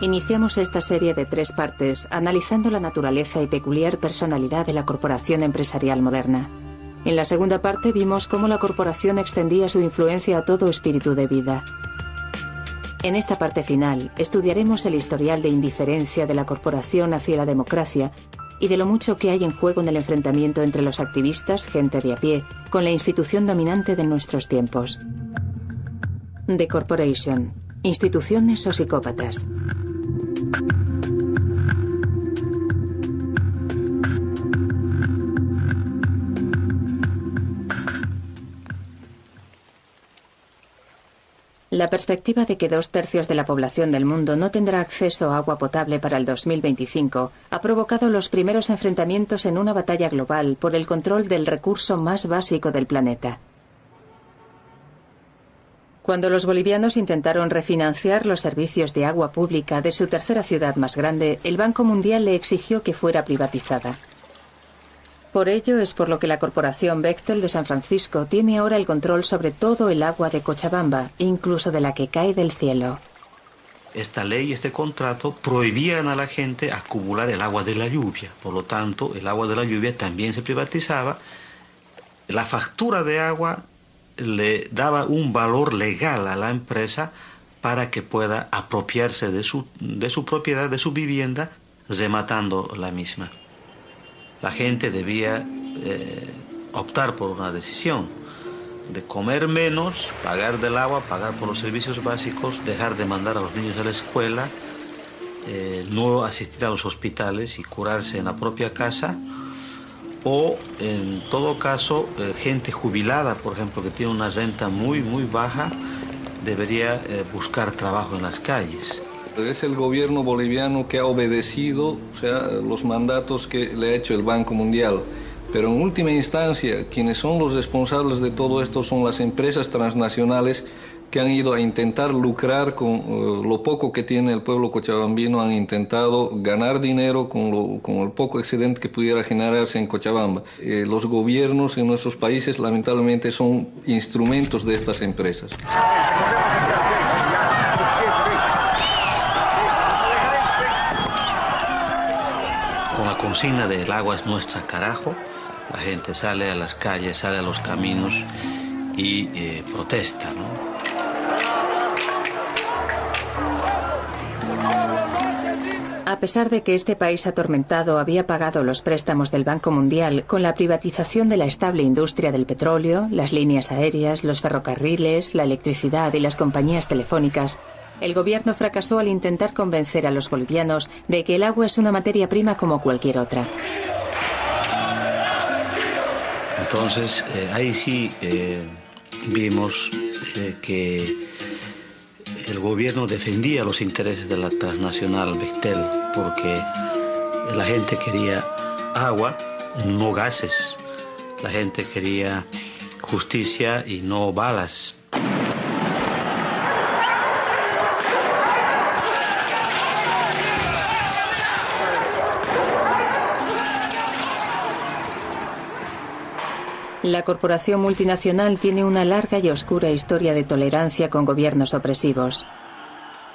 Iniciamos esta serie de 3 partes analizando la naturaleza y peculiar personalidad de la corporación empresarial moderna. En la segunda parte vimos cómo la corporación extendía su influencia a todo espíritu de vida. En esta parte final estudiaremos el historial de indiferencia de la corporación hacia la democracia y de lo mucho que hay en juego en el enfrentamiento entre los activistas, gente de a pie, con la institución dominante de nuestros tiempos. The Corporation. Instituciones o psicópatas. La perspectiva de que 2/3 de la población del mundo no tendrá acceso a agua potable para el 2025 ha provocado los primeros enfrentamientos en una batalla global por el control del recurso más básico del planeta. Cuando los bolivianos intentaron refinanciar los servicios de agua pública de su tercera ciudad más grande, el Banco Mundial le exigió que fuera privatizada. Por ello es por lo que la corporación Bechtel de San Francisco tiene ahora el control sobre todo el agua de Cochabamba, incluso de la que cae del cielo. Esta ley, este contrato, prohibían a la gente acumular el agua de la lluvia. Por lo tanto, el agua de la lluvia también se privatizaba. La factura de agua le daba un valor legal a la empresa para que pueda apropiarse de su propiedad, de su vivienda, rematando la misma. La gente debía optar por una decisión de comer menos, pagar del agua, pagar por los servicios básicos, dejar de mandar a los niños a la escuela, no asistir a los hospitales y curarse en la propia casa, o en todo caso, gente jubilada, por ejemplo, que tiene una renta muy baja, debería buscar trabajo en las calles. Es el gobierno boliviano que ha obedecido, los mandatos que le ha hecho el Banco Mundial. Pero en última instancia, quienes son los responsables de todo esto son las empresas transnacionales que han ido a intentar lucrar con lo poco que tiene el pueblo cochabambino, han intentado ganar dinero con el poco excedente que pudiera generarse en Cochabamba. Los gobiernos en nuestros países lamentablemente son instrumentos de estas empresas. Con la consigna de "el agua es nuestra, carajo", la gente sale a las calles, sale a los caminos y protesta, ¿no? A pesar de que este país atormentado había pagado los préstamos del Banco Mundial con la privatización de la estable industria del petróleo, las líneas aéreas, los ferrocarriles, la electricidad y las compañías telefónicas, el gobierno fracasó al intentar convencer a los bolivianos de que el agua es una materia prima como cualquier otra. Entonces, ahí sí vimos que el gobierno defendía los intereses de la transnacional Bechtel, porque la gente quería agua, no gases. La gente quería justicia y no balas. La corporación multinacional tiene una larga y oscura historia de tolerancia con gobiernos opresivos.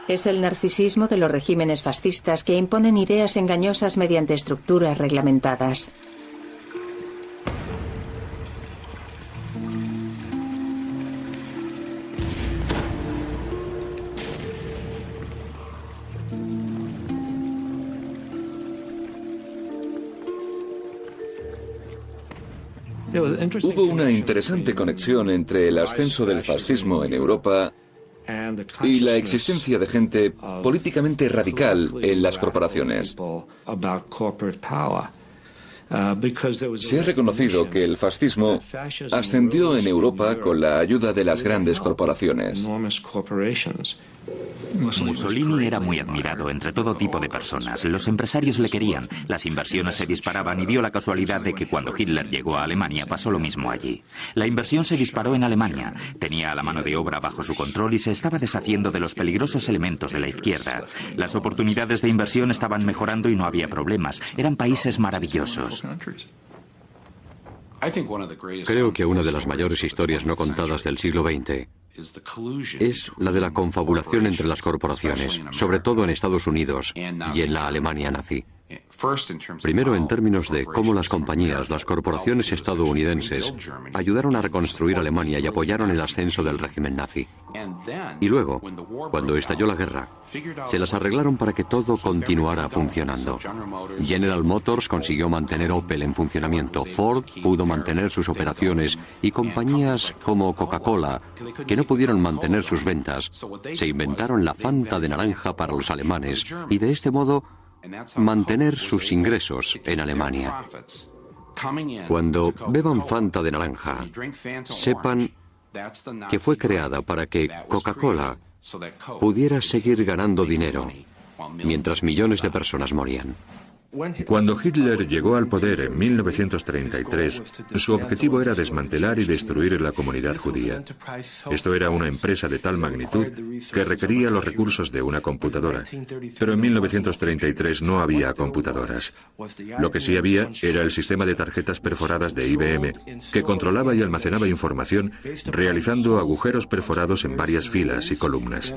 Es el narcisismo de los regímenes fascistas que imponen ideas engañosas mediante estructuras reglamentadas. Hubo una interesante conexión entre el ascenso del fascismo en Europa y la existencia de gente políticamente radical en las corporaciones. Se ha reconocido que el fascismo ascendió en Europa con la ayuda de las grandes corporaciones. Mussolini era muy admirado entre todo tipo de personas. Los empresarios le querían, las inversiones se disparaban y dio la casualidad de que cuando Hitler llegó a Alemania pasó lo mismo allí. La inversión se disparó en Alemania, tenía a la mano de obra bajo su control y se estaba deshaciendo de los peligrosos elementos de la izquierda. Las oportunidades de inversión estaban mejorando y no había problemas. Eran países maravillosos. Creo que una de las mayores historias no contadas del siglo XX es la de la confabulación entre las corporaciones, sobre todo en Estados Unidos y en la Alemania nazi. Primero, en términos de cómo las compañías, las corporaciones estadounidenses, ayudaron a reconstruir Alemania y apoyaron el ascenso del régimen nazi. Y luego, cuando estalló la guerra, se las arreglaron para que todo continuara funcionando. General Motors consiguió mantener Opel en funcionamiento, Ford pudo mantener sus operaciones y compañías como Coca-Cola, que no pudieron mantener sus ventas, se inventaron la Fanta de naranja para los alemanes y de este modo mantener sus ingresos en Alemania. Cuando beban Fanta de naranja, sepan que fue creada para que Coca-Cola pudiera seguir ganando dinero mientras millones de personas morían. Cuando Hitler llegó al poder en 1933, su objetivo era desmantelar y destruir la comunidad judía. Esto era una empresa de tal magnitud que requería los recursos de una computadora. Pero en 1933 no había computadoras. Lo que sí había era el sistema de tarjetas perforadas de IBM, que controlaba y almacenaba información realizando agujeros perforados en varias filas y columnas.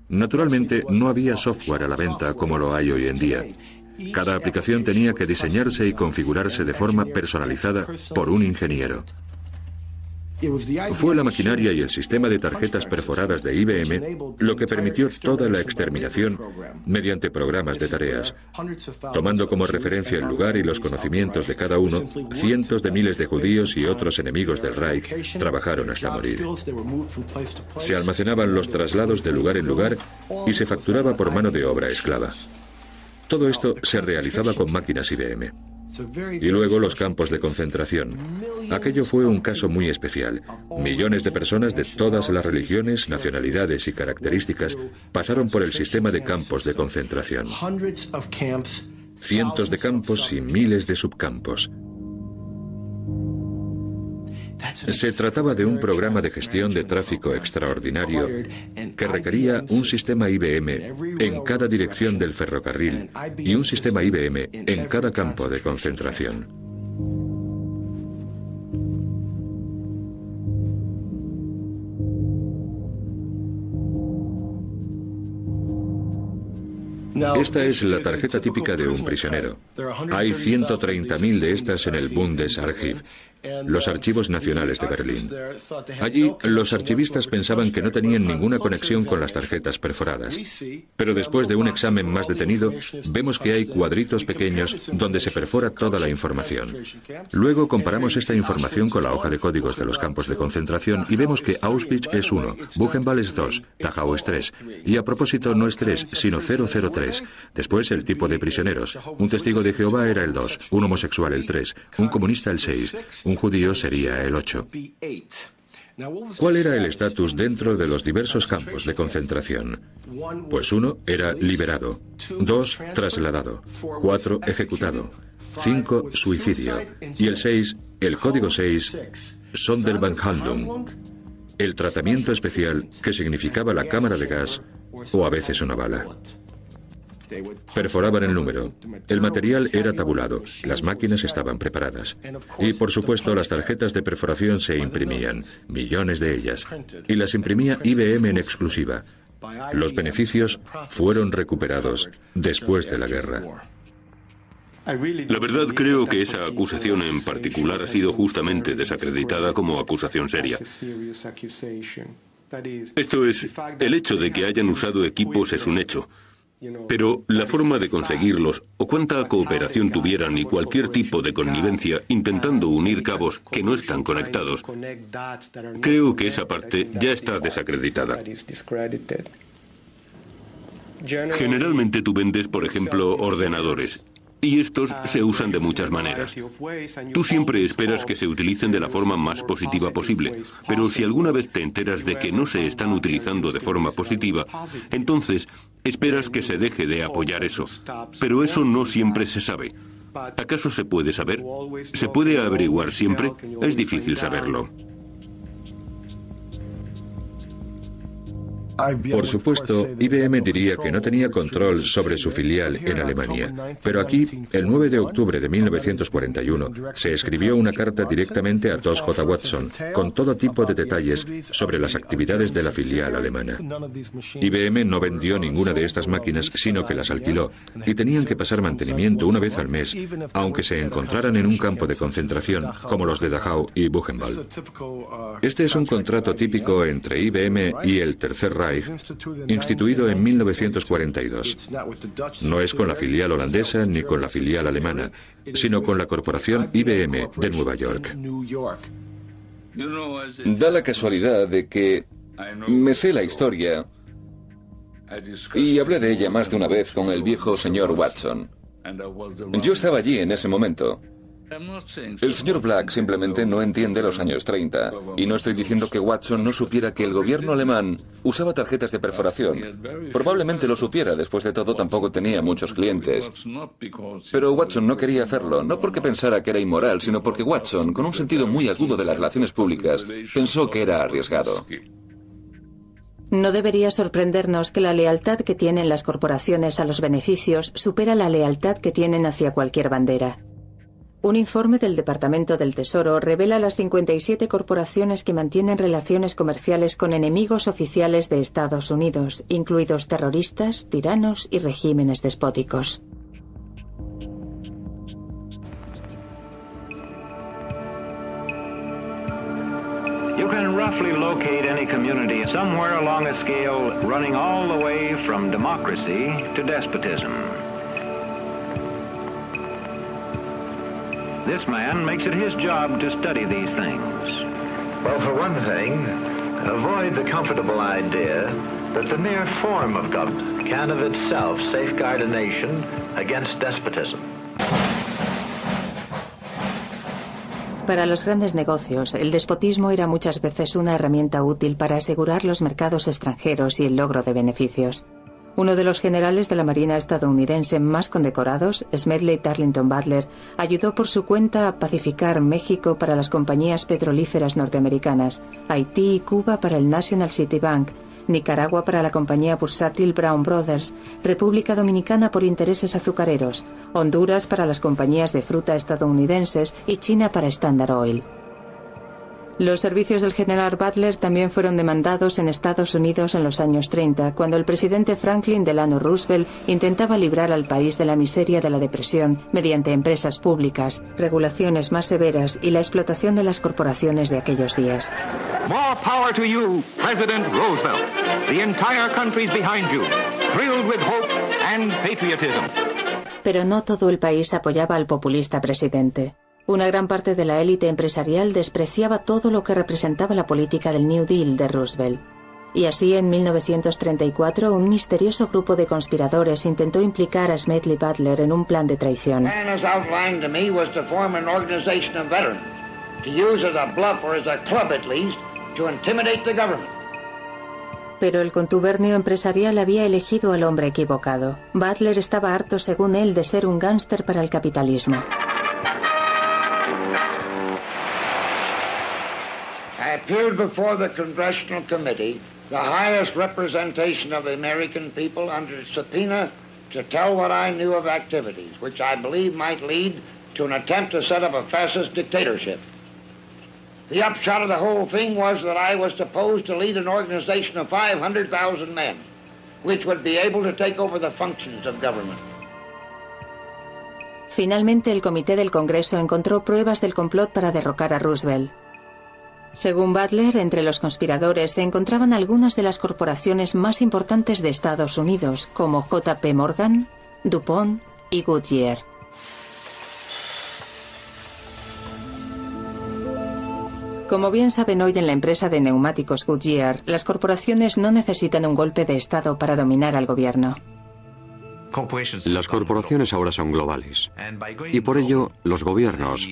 Naturalmente, no había software a la venta como lo hay hoy en día. Cada aplicación tenía que diseñarse y configurarse de forma personalizada por un ingeniero. Fue la maquinaria y el sistema de tarjetas perforadas de IBM lo que permitió toda la exterminación mediante programas de tareas. Tomando como referencia el lugar y los conocimientos de cada uno, cientos de miles de judíos y otros enemigos del Reich trabajaron hasta morir. Se almacenaban los traslados de lugar en lugar y se facturaba por mano de obra esclava. Todo esto se realizaba con máquinas IBM. Y luego los campos de concentración. Aquello fue un caso muy especial. Millones de personas de todas las religiones, nacionalidades y características pasaron por el sistema de campos de concentración. Cientos de campos y miles de subcampos. Se trataba de un programa de gestión de tráfico extraordinario que requería un sistema IBM en cada dirección del ferrocarril y un sistema IBM en cada campo de concentración. Esta es la tarjeta típica de un prisionero. Hay 130.000 de estas en el Bundesarchiv, los archivos nacionales de Berlín. Allí, los archivistas pensaban que no tenían ninguna conexión con las tarjetas perforadas. Pero después de un examen más detenido, vemos que hay cuadritos pequeños donde se perfora toda la información. Luego comparamos esta información con la hoja de códigos de los campos de concentración y vemos que Auschwitz es 1, Buchenwald es 2, Dachau es 3. Y a propósito, no es 3, sino 003. Después, el tipo de prisioneros. Un testigo de Jehová era el 2, un homosexual el 3, un comunista el 6, un judío sería el 8. ¿Cuál era el estatus dentro de los diversos campos de concentración? Pues 1 era liberado, 2 trasladado, 4 ejecutado, 5 suicidio y el 6, el código 6, Sonderbehandlung, el tratamiento especial que significaba la cámara de gas o a veces una bala. Perforaban el número. El material era tabulado. Las máquinas estaban preparadas. Y, por supuesto, las tarjetas de perforación se imprimían, millones de ellas. Y las imprimía IBM en exclusiva. Los beneficios fueron recuperados después de la guerra. La verdad, creo que esa acusación en particular ha sido justamente desacreditada como acusación seria. Esto es, el hecho de que hayan usado equipos es un hecho. Pero la forma de conseguirlos, o cuánta cooperación tuvieran y cualquier tipo de connivencia intentando unir cabos que no están conectados, creo que esa parte ya está desacreditada. Generalmente tú vendes, por ejemplo, ordenadores. Y estos se usan de muchas maneras. Tú siempre esperas que se utilicen de la forma más positiva posible, pero si alguna vez te enteras de que no se están utilizando de forma positiva, entonces esperas que se deje de apoyar eso. Pero eso no siempre se sabe. ¿Acaso se puede saber? ¿Se puede averiguar siempre? Es difícil saberlo. Por supuesto, IBM diría que no tenía control sobre su filial en Alemania, pero aquí, el 9 de octubre de 1941, se escribió una carta directamente a Thomas J. Watson, con todo tipo de detalles sobre las actividades de la filial alemana. IBM no vendió ninguna de estas máquinas, sino que las alquiló, y tenían que pasar mantenimiento una vez al mes, aunque se encontraran en un campo de concentración, como los de Dachau y Buchenwald. Este es un contrato típico entre IBM y el Tercer Reich, instituido en 1942. No es con la filial holandesa ni con la filial alemana, sino con la corporación IBM de Nueva York. Da la casualidad de que me sé la historia y hablé de ella más de una vez con el viejo señor Watson. Yo estaba allí en ese momento. El señor Black simplemente no entiende los años 30, y no estoy diciendo que Watson no supiera que el gobierno alemán usaba tarjetas de perforación. Probablemente lo supiera, después de todo tampoco tenía muchos clientes. Pero Watson no quería hacerlo, no porque pensara que era inmoral, sino porque Watson, con un sentido muy agudo de las relaciones públicas, pensó que era arriesgado. No debería sorprendernos que la lealtad que tienen las corporaciones a los beneficios supera la lealtad que tienen hacia cualquier bandera. Un informe del Departamento del Tesoro revela las 57 corporaciones que mantienen relaciones comerciales con enemigos oficiales de Estados Unidos, incluidos terroristas, tiranos y regímenes despóticos. You can roughly locate any community somewhere along a scale running all the way from democracy to despotism. This man makes it his job to study these things. Well, for one thing, avoid the comfortable idea that the mere form of government can of itself safeguard a nation against despotism. Para los grandes negocios, el despotismo era muchas veces una herramienta útil para asegurar los mercados extranjeros y el logro de beneficios. Uno de los generales de la Marina estadounidense más condecorados, Smedley Tarleton Butler, ayudó por su cuenta a pacificar México para las compañías petrolíferas norteamericanas, Haití y Cuba para el National City Bank, Nicaragua para la compañía bursátil Brown Brothers, República Dominicana por intereses azucareros, Honduras para las compañías de fruta estadounidenses y China para Standard Oil. Los servicios del general Butler también fueron demandados en Estados Unidos en los años 30, cuando el presidente Franklin Delano Roosevelt intentaba librar al país de la miseria de la depresión mediante empresas públicas, regulaciones más severas y la explotación de las corporaciones de aquellos días. More power to you, President Roosevelt. The entire country's behind you, thrilled with hope and patriotism. Pero no todo el país apoyaba al populista presidente. Una gran parte de la élite empresarial despreciaba todo lo que representaba la política del New Deal de Roosevelt. Y así, en 1934, un misterioso grupo de conspiradores intentó implicar a Smedley Butler en un plan de traición. Pero el contubernio empresarial había elegido al hombre equivocado. Butler estaba harto, según él, de ser un gángster para el capitalismo. I appeared before the Congressional Committee, the highest representation of the American people, under subpoena to tell what I knew of activities, which I believe might lead to an attempt to set up a fascist dictatorship. The upshot of the whole thing was that I was supposed to lead an organization of 500,000 men, which would be able to take over the functions of government. Finalmente, el comité del Congreso encontró pruebas del complot para derrocar a Roosevelt. Según Butler, entre los conspiradores se encontraban algunas de las corporaciones más importantes de Estados Unidos, como J.P. Morgan, DuPont y Goodyear. Como bien saben hoy en la empresa de neumáticos Goodyear, las corporaciones no necesitan un golpe de Estado para dominar al gobierno. Las corporaciones ahora son globales y por ello los gobiernos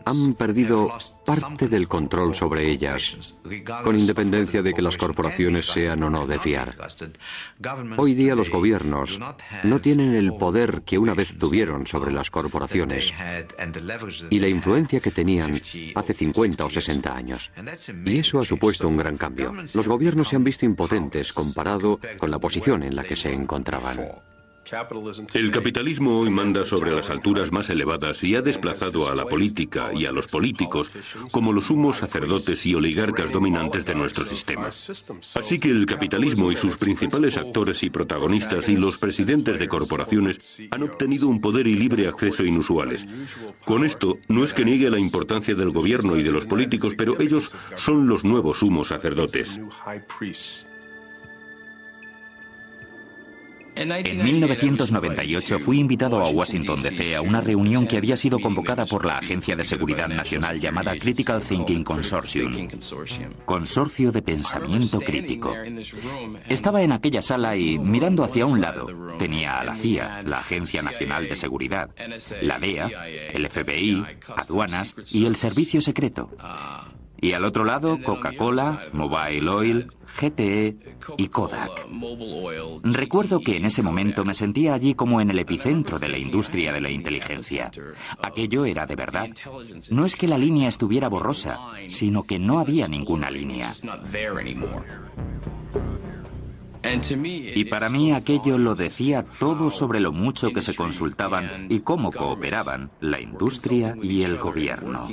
han perdido parte del control sobre ellas, con independencia de que las corporaciones sean o no de fiar. Hoy día los gobiernos no tienen el poder que una vez tuvieron sobre las corporaciones y la influencia que tenían hace 50 o 60 años. Y eso ha supuesto un gran cambio. Los gobiernos se han visto impotentes comparado con la posición en la que se encontraban. El capitalismo hoy manda sobre las alturas más elevadas y ha desplazado a la política y a los políticos como los sumos sacerdotes y oligarcas dominantes de nuestro sistema. Así que el capitalismo y sus principales actores y protagonistas y los presidentes de corporaciones han obtenido un poder y libre acceso inusuales. Con esto, no es que niegue la importancia del gobierno y de los políticos, pero ellos son los nuevos sumos sacerdotes. En 1998 fui invitado a Washington, D.C. a una reunión que había sido convocada por la Agencia de Seguridad Nacional llamada Critical Thinking Consortium, Consorcio de Pensamiento Crítico. Estaba en aquella sala y, mirando hacia un lado, tenía a la CIA, la Agencia Nacional de Seguridad, la DEA, el FBI, aduanas y el Servicio Secreto. Y al otro lado, Coca-Cola, Mobile Oil, GTE y Kodak. Recuerdo que en ese momento me sentía allí como en el epicentro de la industria de la inteligencia. Aquello era de verdad. No es que la línea estuviera borrosa, sino que no había ninguna línea. Y para mí aquello lo decía todo sobre lo mucho que se consultaban y cómo cooperaban la industria y el gobierno.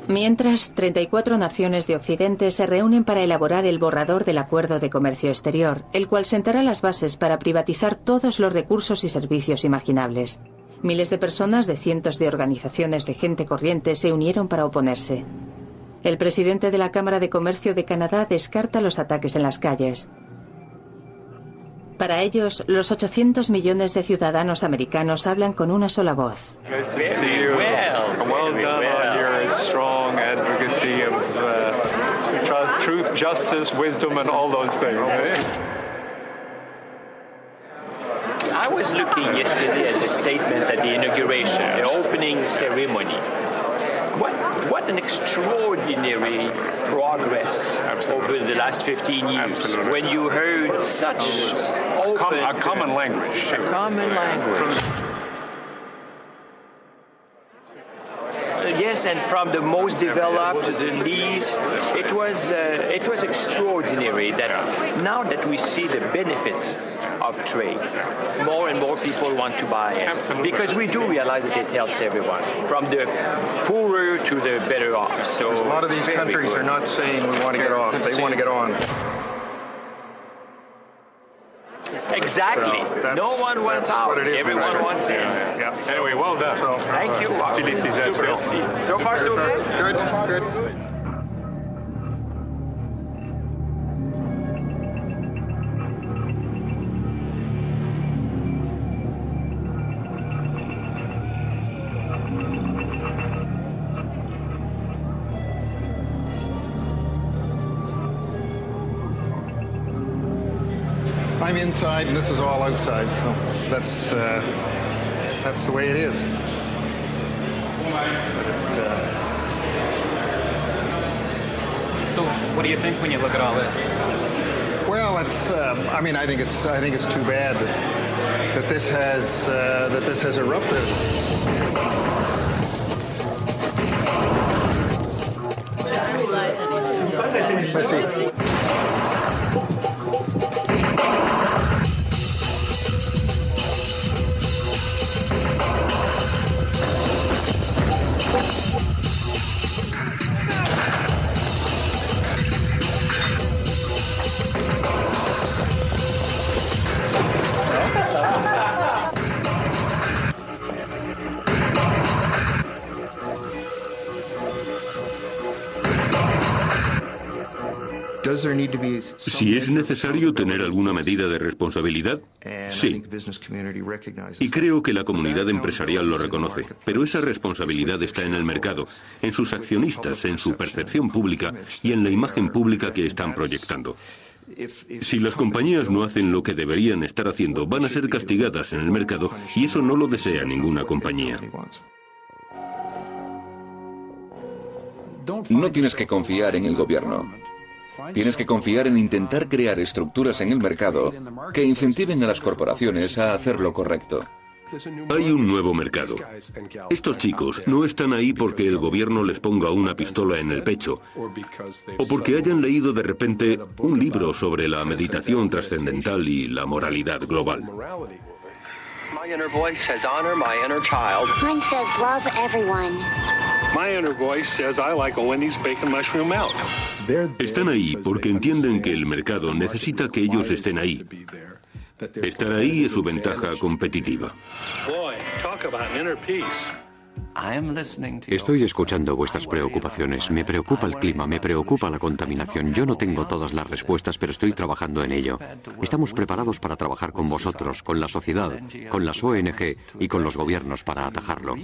Mientras, 34 naciones de Occidente se reúnen para elaborar el borrador del Acuerdo de Comercio Exterior, el cual sentará las bases para privatizar todos los recursos y servicios imaginables. Miles de personas de cientos de organizaciones de gente corriente se unieron para oponerse. El presidente de la Cámara de Comercio de Canadá descarta los ataques en las calles. Para ellos, los 800 millones de ciudadanos americanos hablan con una sola voz. Strong advocacy of truth, justice, wisdom, and all those things. I was looking yesterday at the statements at the inauguration, the opening ceremony. What an extraordinary progress over the last 15 years. Absolutely. When you heard such open... A common language. A common language. Yes, and from the most developed to the least, it was extraordinary that now that we see the benefits of trade, more and more people want to buy it. Absolutely. Because we do realize that it helps everyone, from the poorer to the better off. So a lot of these countries are not saying we want to get off; they want to get on. Exactly. So no one wants out. Everyone wants in. Yeah. Anyway, well done. So, thank you. So far, so good. Good. I'm inside and this is all outside, so that's the way it is. So, what do you think when you look at all this? Well, it's. I mean, I think it's too bad that this has erupted. Let's see. Si es necesario tener alguna medida de responsabilidad, sí. Y creo que la comunidad empresarial lo reconoce. Pero esa responsabilidad está en el mercado, en sus accionistas, en su percepción pública y en la imagen pública que están proyectando. Si las compañías no hacen lo que deberían estar haciendo, van a ser castigadas en el mercado y eso no lo desea ninguna compañía. No tienes que confiar en el gobierno. Tienes que confiar en intentar crear estructuras en el mercado que incentiven a las corporaciones a hacer lo correcto. Hay un nuevo mercado. Estos chicos no están ahí porque el gobierno les ponga una pistola en el pecho o porque hayan leído de repente un libro sobre la meditación trascendental y la moralidad global. My inner voice says honor my inner child. Mine says love everyone. My inner voice says I like a Wendy's bacon mushroom melt. Están ahí porque entienden que el mercado necesita que ellos estén ahí. Estar ahí es su ventaja competitiva. Boy, talk about inner peace. Estoy escuchando vuestras preocupaciones. Me preocupa el clima, me preocupa la contaminación. Yo no tengo todas las respuestas, pero estoy trabajando en ello. Estamos preparados para trabajar con vosotros, con la sociedad, con las ONG y con los gobiernos para atajarlo.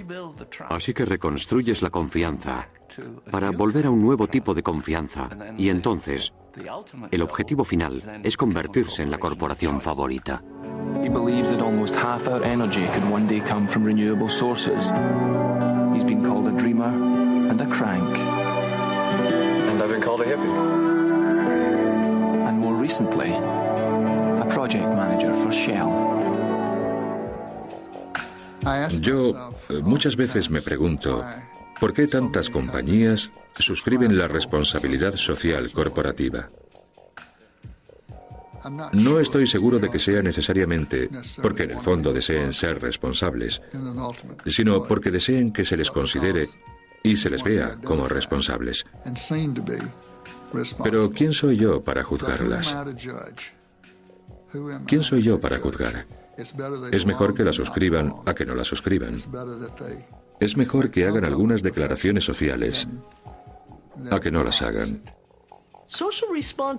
Así que reconstruyes la confianza para volver a un nuevo tipo de confianza. Y entonces, el objetivo final es convertirse en la corporación favorita. He believes that almost half our energy could one day come from renewable sources. He's been called a dreamer and a crank. And I've been called a hippie. And more recently, a project manager for Shell. Yo muchas veces me pregunto, ¿por qué tantas compañías suscriben la responsabilidad social corporativa? No estoy seguro de que sea necesariamente porque en el fondo deseen ser responsables, sino porque deseen que se les considere y se les vea como responsables. Pero ¿quién soy yo para juzgarlas? ¿Quién soy yo para juzgar? Es mejor que la suscriban a que no la suscriban. Es mejor que hagan algunas declaraciones sociales a que no las hagan.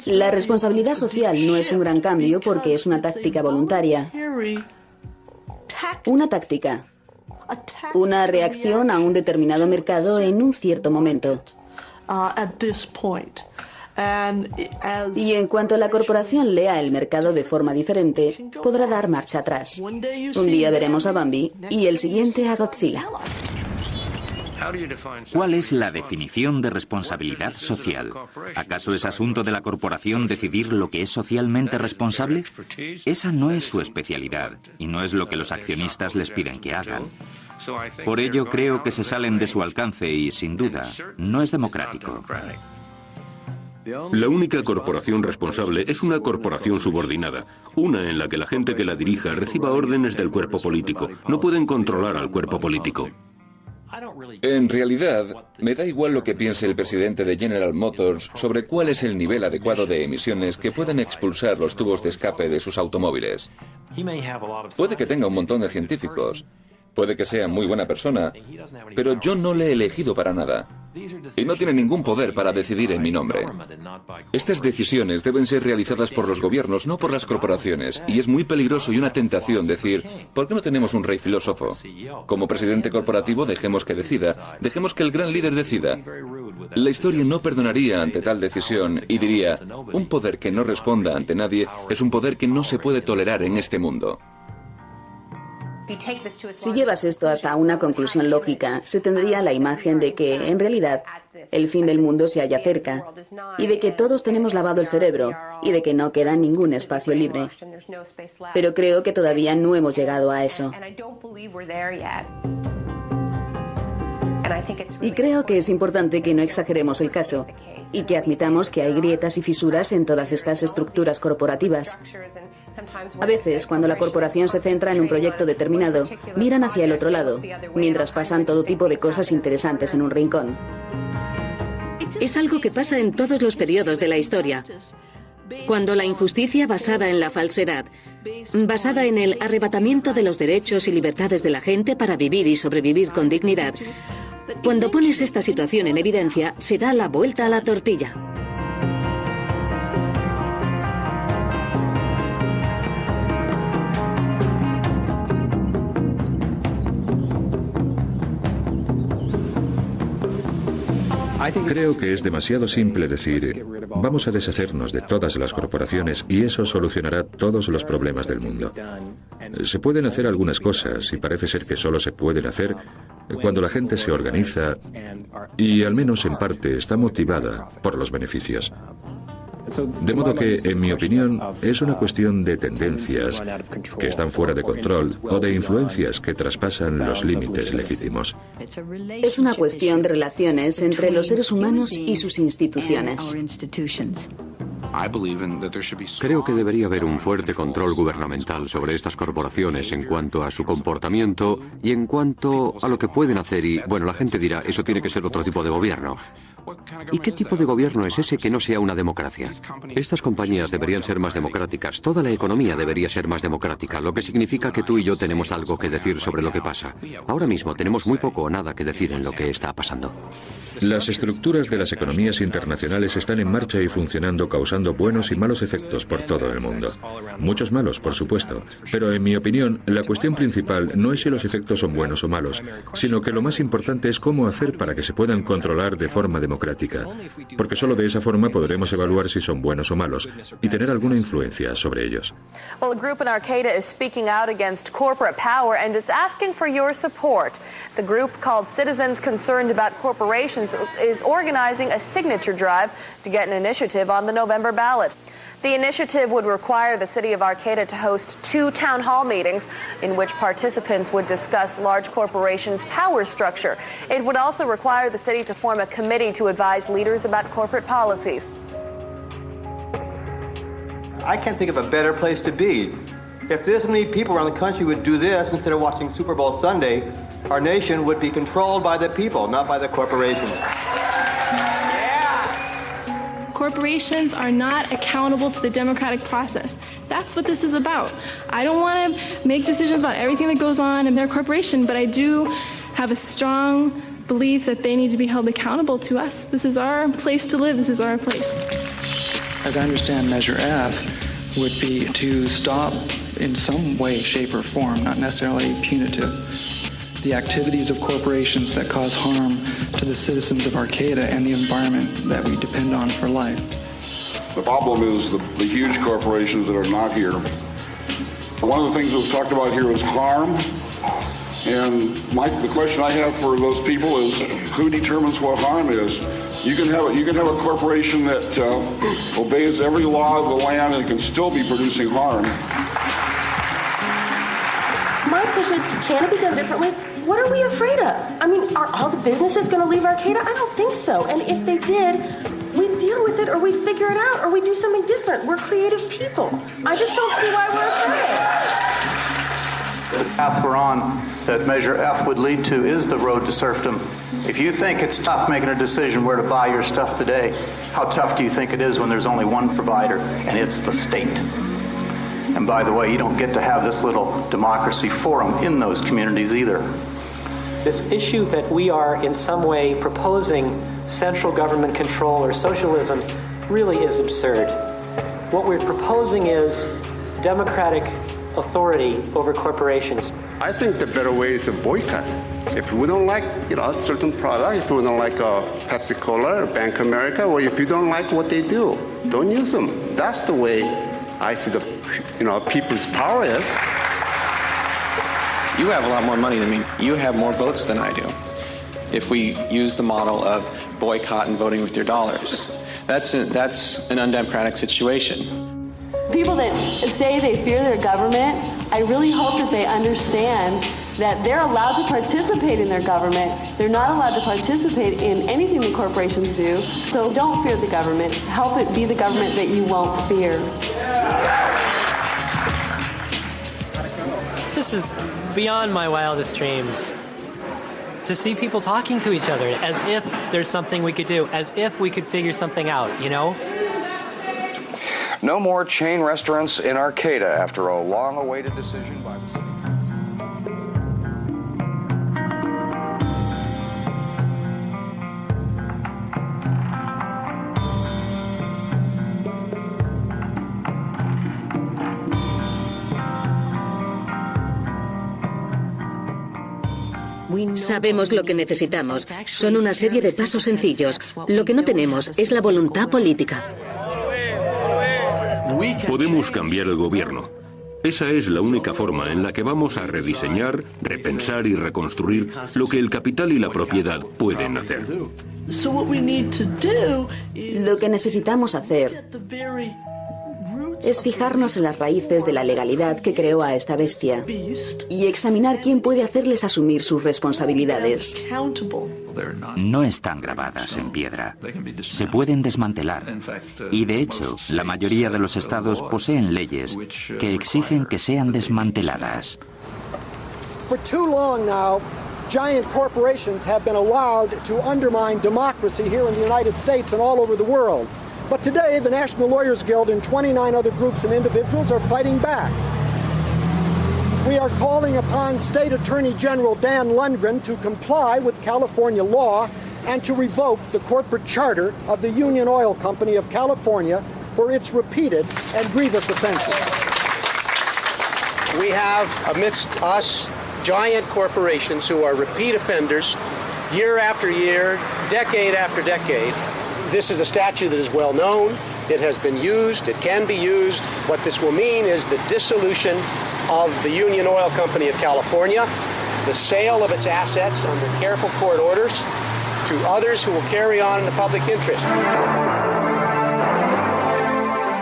La responsabilidad social no es un gran cambio porque es una táctica voluntaria. Una táctica. Una reacción a un determinado mercado en un cierto momento. Y en cuanto la corporación lea el mercado de forma diferente, podrá dar marcha atrás. Un día veremos a Bambi y el siguiente a Godzilla. ¿Cuál es la definición de responsabilidad social? ¿Acaso es asunto de la corporación decidir lo que es socialmente responsable? Esa no es su especialidad y no es lo que los accionistas les piden que hagan. Por ello creo que se salen de su alcance y, sin duda, no es democrático. La única corporación responsable es una corporación subordinada, una en la que la gente que la dirija reciba órdenes del cuerpo político. No pueden controlar al cuerpo político. En realidad, me da igual lo que piense el presidente de General Motors sobre cuál es el nivel adecuado de emisiones que pueden expulsar los tubos de escape de sus automóviles. Puede que tenga un montón de científicos, puede que sea muy buena persona, pero yo no le he elegido para nada. Y no tiene ningún poder para decidir en mi nombre. Estas decisiones deben ser realizadas por los gobiernos, no por las corporaciones. Y es muy peligroso y una tentación decir, ¿por qué no tenemos un rey filósofo? Como presidente corporativo, dejemos que decida, dejemos que el gran líder decida. La historia no perdonaría ante tal decisión y diría, un poder que no responda ante nadie es un poder que no se puede tolerar en este mundo. Si llevas esto hasta una conclusión lógica, se tendría la imagen de que, en realidad, el fin del mundo se halla cerca, y de que todos tenemos lavado el cerebro, y de que no queda ningún espacio libre. Pero creo que todavía no hemos llegado a eso. Y creo que es importante que no exageremos el caso, y que admitamos que hay grietas y fisuras en todas estas estructuras corporativas. A veces, cuando la corporación se centra en un proyecto determinado, miran hacia el otro lado, mientras pasan todo tipo de cosas interesantes en un rincón. Es algo que pasa en todos los periodos de la historia. Cuando la injusticia basada en la falsedad, basada en el arrebatamiento de los derechos y libertades de la gente para vivir y sobrevivir con dignidad, cuando pones esta situación en evidencia, se da la vuelta a la tortilla. Creo que es demasiado simple decir, vamos a deshacernos de todas las corporaciones y eso solucionará todos los problemas del mundo. Se pueden hacer algunas cosas y parece ser que solo se pueden hacer cuando la gente se organiza y, al menos en parte, está motivada por los beneficios. De modo que, en mi opinión, es una cuestión de tendencias que están fuera de control o de influencias que traspasan los límites legítimos. Es una cuestión de relaciones entre los seres humanos y sus instituciones. Creo que debería haber un fuerte control gubernamental sobre estas corporaciones en cuanto a su comportamiento y en cuanto a lo que pueden hacer y, bueno, la gente dirá, eso tiene que ser otro tipo de gobierno. ¿Y qué tipo de gobierno es ese que no sea una democracia? Estas compañías deberían ser más democráticas, toda la economía debería ser más democrática, lo que significa que tú y yo tenemos algo que decir sobre lo que pasa. Ahora mismo tenemos muy poco o nada que decir en lo que está pasando. Las estructuras de las economías internacionales están en marcha y funcionando, causando buenos y malos efectos por todo el mundo. Muchos malos, por supuesto, pero en mi opinión, la cuestión principal no es si los efectos son buenos o malos, sino que lo más importante es cómo hacer para que se puedan controlar de forma democrática, porque solo de esa forma podremos evaluar si son buenos o malos y tener alguna influencia sobre ellos. Well, a group in Arcata is speaking out against corporate power and it's asking for your support. The group, called Citizens Concerned About Corporations, is organizing a signature drive to get an initiative on the November ballot. The initiative would require the city of Arcata to host 2 town hall meetings in which participants would discuss large corporations' power structure. It would also require the city to form a committee to advise leaders about corporate policies. I can't think of a better place to be. If this many people around the country would do this instead of watching Super Bowl Sunday, our nation would be controlled by the people, not by the corporations. Corporations are not accountable to the democratic process. That's what this is about. I don't want to make decisions about everything that goes on in their corporation, but I do have a strong belief that they need to be held accountable to us. This is our place to live. This is our place. As I understand, Measure F would be to stop in some way, shape, or form, not necessarily punitive, the activities of corporations that cause harm to the citizens of Arcata and the environment that we depend on for life. The problem is the huge corporations that are not here. One of the things that was talked about here is harm. And the question I have for those people is, who determines what harm is? You can have a corporation that obeys every law of the land and can still be producing harm. My question is, can it be done differently? What are we afraid of? I mean, are all the businesses going to leave Arcata? I don't think so. And if they did, we'd deal with it, or we'd figure it out, or we'd do something different. We're creative people. I just don't see why we're afraid. The path we're on that Measure F would lead to is the road to serfdom. If you think it's tough making a decision where to buy your stuff today, how tough do you think it is when there's only one provider, and it's the state? And by the way, you don't get to have this little democracy forum in those communities either. This issue that we are in some way proposing central government control or socialism really is absurd. What we're proposing is democratic authority over corporations. I think the better way is a boycott. If we don't like, a certain product, if we don't like Pepsi-Cola or Bank of America, or if you don't like what they do, don't use them. That's the way I see the, people's power is. You have a lot more money than me. You have more votes than I do. If we use the model of boycott and voting with your dollars, that's an undemocratic situation. People that say they fear their government, I really hope that they understand that they're allowed to participate in their government. They're not allowed to participate in anything that corporations do. So don't fear the government. Help it be the government that you won't fear. This is beyond my wildest dreams. To see people talking to each other as if there's something we could do, as if we could figure something out, No more chain restaurants in Arcata after a long-awaited decision by the city. Sabemos lo que necesitamos. Son una serie de pasos sencillos. Lo que no tenemos es la voluntad política. Podemos cambiar el gobierno. Esa es la única forma en la que vamos a rediseñar, repensar y reconstruir lo que el capital y la propiedad pueden hacer. Lo que necesitamos hacer es fijarnos en las raíces de la legalidad que creó a esta bestia y examinar quién puede hacerles asumir sus responsabilidades. No están grabadas en piedra. Se pueden desmantelar. Y de hecho, la mayoría de los estados poseen leyes que exigen que sean desmanteladas. For too long now, giant corporations have been allowed to undermine democracy here in the United States and all over the world. But today, the National Lawyers Guild and 29 other groups and individuals are fighting back. We are calling upon State Attorney General Dan Lundgren to comply with California law and to revoke the corporate charter of the Union Oil Company of California for its repeated and grievous offenses. We have amidst us giant corporations who are repeat offenders year after year, decade after decade. This is a statute that is well known. It has been used. It can be used. What this will mean is the dissolution of the Union Oil Company of California, the sale of its assets under careful court orders to others who will carry on in the public interest.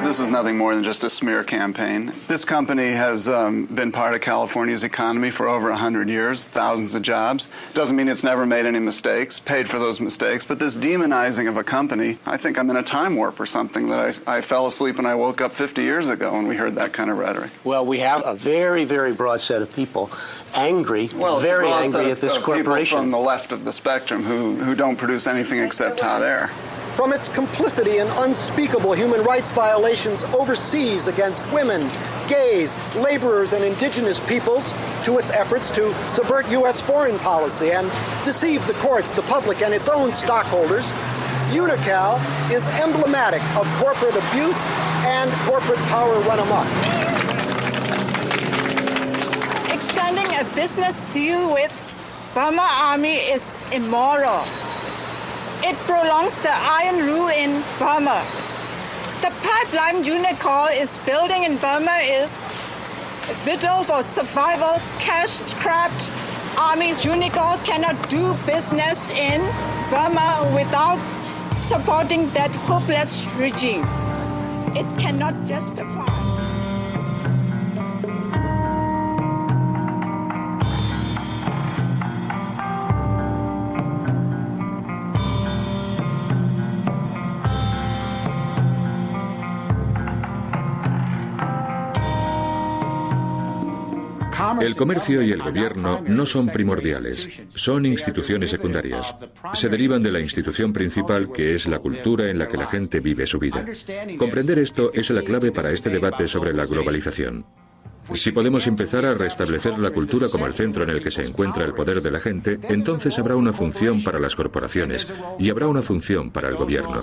This is nothing more than just a smear campaign. This company has been part of California's economy for over 100 years, thousands of jobs. Doesn't mean it's never made any mistakes, paid for those mistakes, but this demonizing of a company, I think I'm in a time warp or something, that I fell asleep and I woke up 50 years ago when we heard that kind of rhetoric. Well, we have a very, very broad set of people angry, very angry at this corporation. People from the left of the spectrum who don't produce anything except hot air. From its complicity in unspeakable human rights violations overseas against women, gays, laborers, and indigenous peoples, to its efforts to subvert U.S. foreign policy and deceive the courts, the public, and its own stockholders, Unocal is emblematic of corporate abuse and corporate power run amok. Extending a business deal with Burma Army is immoral. It prolongs the iron rule in Burma. The pipeline Unocal is building in Burma is vital for survival, cash-strapped armies. Unocal cannot do business in Burma without supporting that hopeless regime. It cannot justify. El comercio y el gobierno no son primordiales, son instituciones secundarias. Se derivan de la institución principal, que es la cultura en la que la gente vive su vida. Comprender esto es la clave para este debate sobre la globalización. Si podemos empezar a restablecer la cultura como el centro en el que se encuentra el poder de la gente, entonces habrá una función para las corporaciones y habrá una función para el gobierno.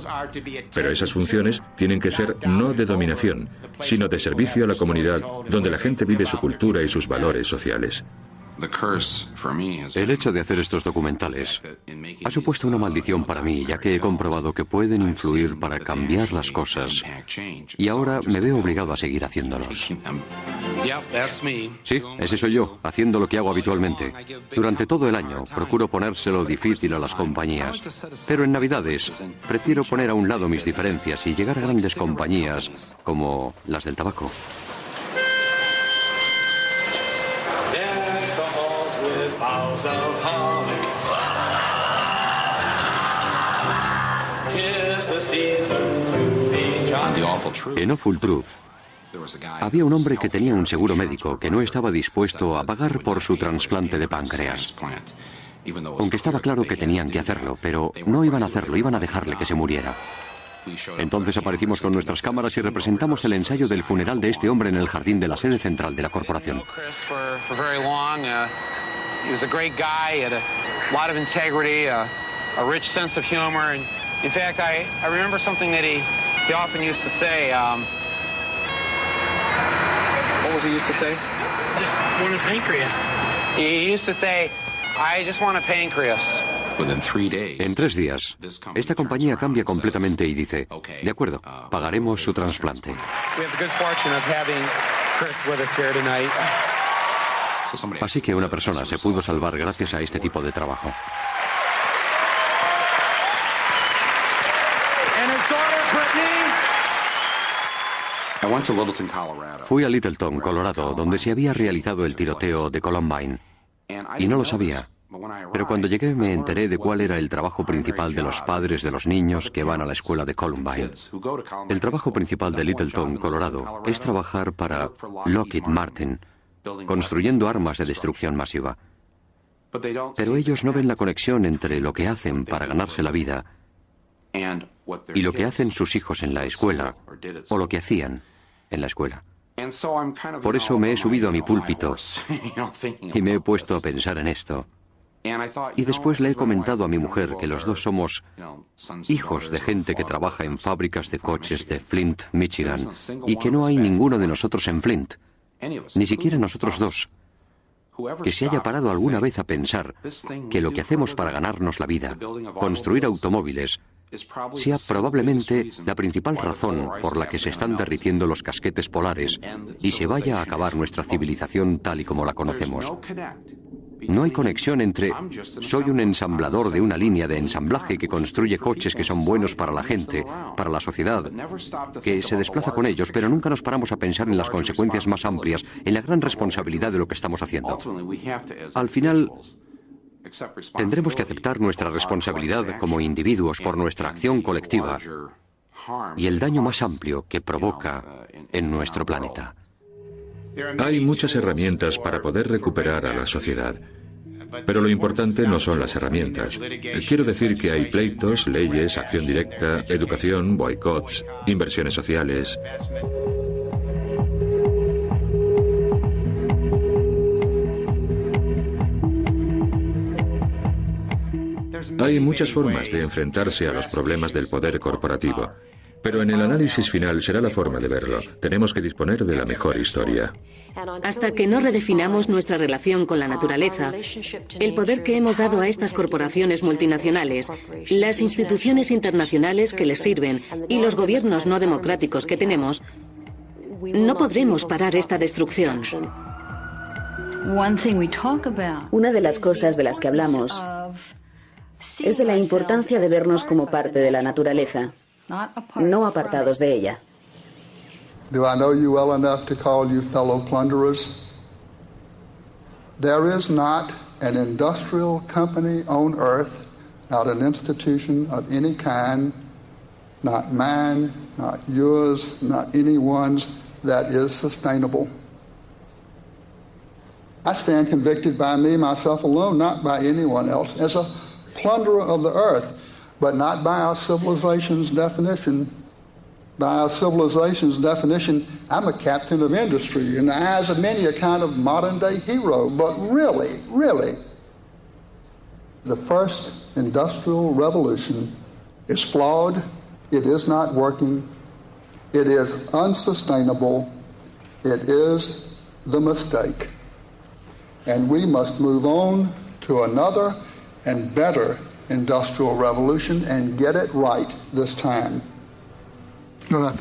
Pero esas funciones tienen que ser no de dominación, sino de servicio a la comunidad donde la gente vive su cultura y sus valores sociales. El hecho de hacer estos documentales ha supuesto una maldición para mí, ya que he comprobado que pueden influir para cambiar las cosas. Y ahora me veo obligado a seguir haciéndolos. Sí, ese soy yo, haciendo lo que hago habitualmente. Durante todo el año procuro ponérselo difícil a las compañías. Pero en Navidades prefiero poner a un lado mis diferencias y llegar a grandes compañías como las del tabaco. En Awful Truth, había un hombre que tenía un seguro médico que no estaba dispuesto a pagar por su trasplante de páncreas. Aunque estaba claro que tenían que hacerlo, pero no iban a hacerlo, iban a dejarle que se muriera. Entonces aparecimos con nuestras cámaras y representamos el ensayo del funeral de este hombre en el jardín de la sede central de la corporación. He was a great guy, he had a lot of integrity, a rich sense of humor. And in fact, I remember something that he often used to say. What was he used to say? Just wanted pancreas. He used to say, I just want a pancreas. En 3 días, esta compañía cambia completamente y dice, de acuerdo, pagaremos su trasplante. Así que una persona se pudo salvar gracias a este tipo de trabajo. Fui a Littleton, Colorado, donde se había realizado el tiroteo de Columbine, y no lo sabía. Pero cuando llegué me enteré de cuál era el trabajo principal de los padres de los niños que van a la escuela de Columbine. El trabajo principal de Littleton, Colorado, es trabajar para Lockheed Martin, construyendo armas de destrucción masiva. Pero ellos no ven la conexión entre lo que hacen para ganarse la vida y lo que hacen sus hijos en la escuela, o lo que hacían en la escuela. Por eso me he subido a mi púlpito y me he puesto a pensar en esto. Y después le he comentado a mi mujer que los dos somos hijos de gente que trabaja en fábricas de coches de Flint, Michigan, y que no hay ninguno de nosotros en Flint, ni siquiera nosotros dos, que se haya parado alguna vez a pensar que lo que hacemos para ganarnos la vida, construir automóviles, sea probablemente la principal razón por la que se están derritiendo los casquetes polares y se vaya a acabar nuestra civilización tal y como la conocemos. No hay conexión entre soy un ensamblador de una línea de ensamblaje que construye coches que son buenos para la gente, para la sociedad, que se desplaza con ellos, pero nunca nos paramos a pensar en las consecuencias más amplias, en la gran responsabilidad de lo que estamos haciendo. Al final, tendremos que aceptar nuestra responsabilidad como individuos por nuestra acción colectiva y el daño más amplio que provoca en nuestro planeta. Hay muchas herramientas para poder recuperar a la sociedad, pero lo importante no son las herramientas. Quiero decir que hay pleitos, leyes, acción directa, educación, boicots, inversiones sociales. Hay muchas formas de enfrentarse a los problemas del poder corporativo. Pero en el análisis final será la forma de verlo. Tenemos que disponer de la mejor historia. Hasta que no redefinamos nuestra relación con la naturaleza, el poder que hemos dado a estas corporaciones multinacionales, las instituciones internacionales que les sirven y los gobiernos no democráticos que tenemos, no podremos parar esta destrucción. Una de las cosas de las que hablamos es de la importancia de vernos como parte de la naturaleza, no apartados de ella. Do I know you well enough to call you fellow plunderers? There is not an industrial company on earth, not an institution of any kind, not mine, not yours, not anyone's, that is sustainable. I stand convicted by me, myself alone, not by anyone else, as a plunderer of the earth, but not by our civilization's definition. By our civilization's definition, I'm a captain of industry. In the eyes of many, a kind of modern-day hero. But really, the first industrial revolution is flawed. It is not working. It is unsustainable. It is the mistake. And we must move on to another and better industrial revolution and get it right this time.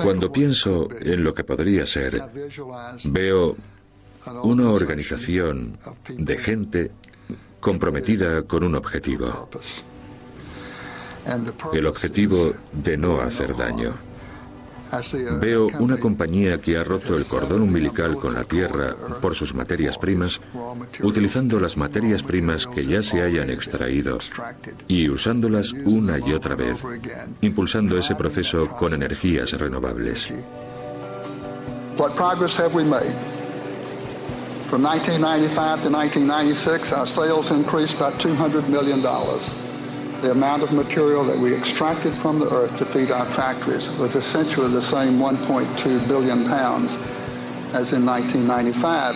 Cuando pienso en lo que podría ser, veo una organización de gente comprometida con un objetivo. El objetivo de no hacer daño. Veo una compañía que ha roto el cordón umbilical con la tierra por sus materias primas, utilizando las materias primas que ya se hayan extraído y usándolas una y otra vez, impulsando ese proceso con energías renovables. What progress have we made? From 1995 to 1996, our sales increased by $200 million. The amount of material that we extracted from the earth to feed our factories was essentially the same 1.2 billion pounds as in 1995.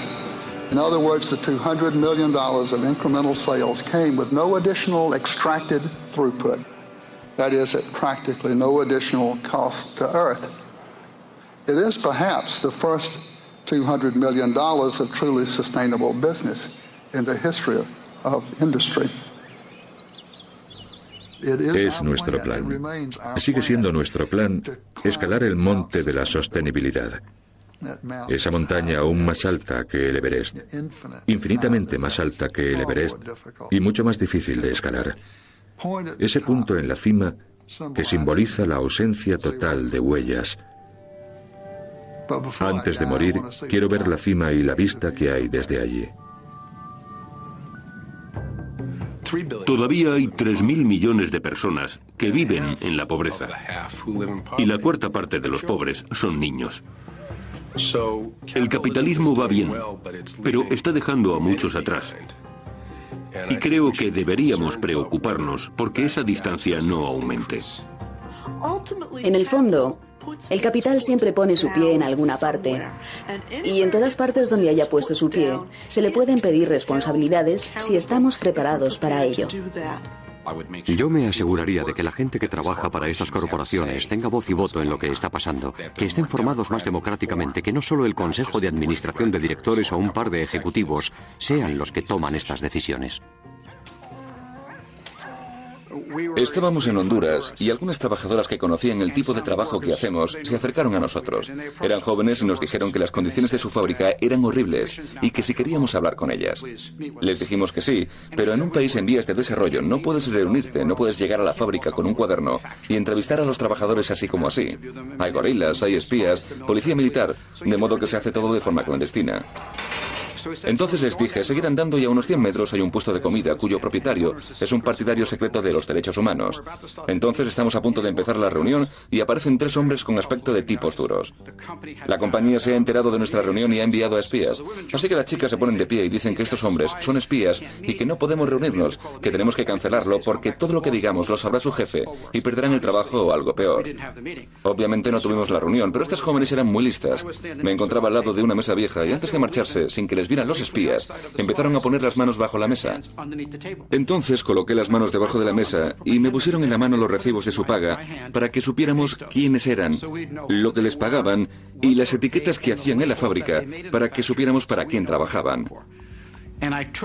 In other words, the $200 million of incremental sales came with no additional extracted throughput. That is, at practically no additional cost to earth. It is perhaps the first $200 million of truly sustainable business in the history Es nuestro plan. Sigue siendo nuestro plan escalar el monte de la sostenibilidad. Esa montaña aún más alta que el Everest, infinitamente más alta que el Everest y mucho más difícil de escalar. Ese punto en la cima que simboliza la ausencia total de huellas. Antes de morir, quiero ver la cima y la vista que hay desde allí. Todavía hay 3.000 millones de personas que viven en la pobreza. Y la cuarta parte de los pobres son niños. El capitalismo va bien, pero está dejando a muchos atrás. Y creo que deberíamos preocuparnos porque esa distancia no aumente. En el fondo, el capital siempre pone su pie en alguna parte. Y en todas partes donde haya puesto su pie, se le pueden pedir responsabilidades si estamos preparados para ello. Yo me aseguraría de que la gente que trabaja para estas corporaciones tenga voz y voto en lo que está pasando, que estén formados más democráticamente, que no solo el Consejo de Administración de Directores o un par de ejecutivos sean los que toman estas decisiones. Estábamos en Honduras y algunas trabajadoras que conocían el tipo de trabajo que hacemos se acercaron a nosotros. Eran jóvenes y nos dijeron que las condiciones de su fábrica eran horribles y que si queríamos hablar con ellas. Les dijimos que sí, pero en un país en vías de desarrollo no puedes reunirte, no puedes llegar a la fábrica con un cuaderno y entrevistar a los trabajadores así como así. Hay gorilas, hay espías, policía militar, de modo que se hace todo de forma clandestina. Entonces les dije, seguid andando y a unos 100 metros hay un puesto de comida cuyo propietario es un partidario secreto de los derechos humanos. Entonces estamos a punto de empezar la reunión y aparecen 3 hombres con aspecto de tipos duros. La compañía se ha enterado de nuestra reunión y ha enviado a espías. Así que las chicas se ponen de pie y dicen que estos hombres son espías y que no podemos reunirnos, que tenemos que cancelarlo porque todo lo que digamos lo sabrá su jefe y perderán el trabajo o algo peor. Obviamente no tuvimos la reunión, pero estas jóvenes eran muy listas. Me encontraba al lado de una mesa vieja y antes de marcharse, sin que les vieran los espías, empezaron a poner las manos bajo la mesa. Entonces coloqué las manos debajo de la mesa y me pusieron en la mano los recibos de su paga para que supiéramos quiénes eran, lo que les pagaban y las etiquetas que hacían en la fábrica para que supiéramos para quién trabajaban.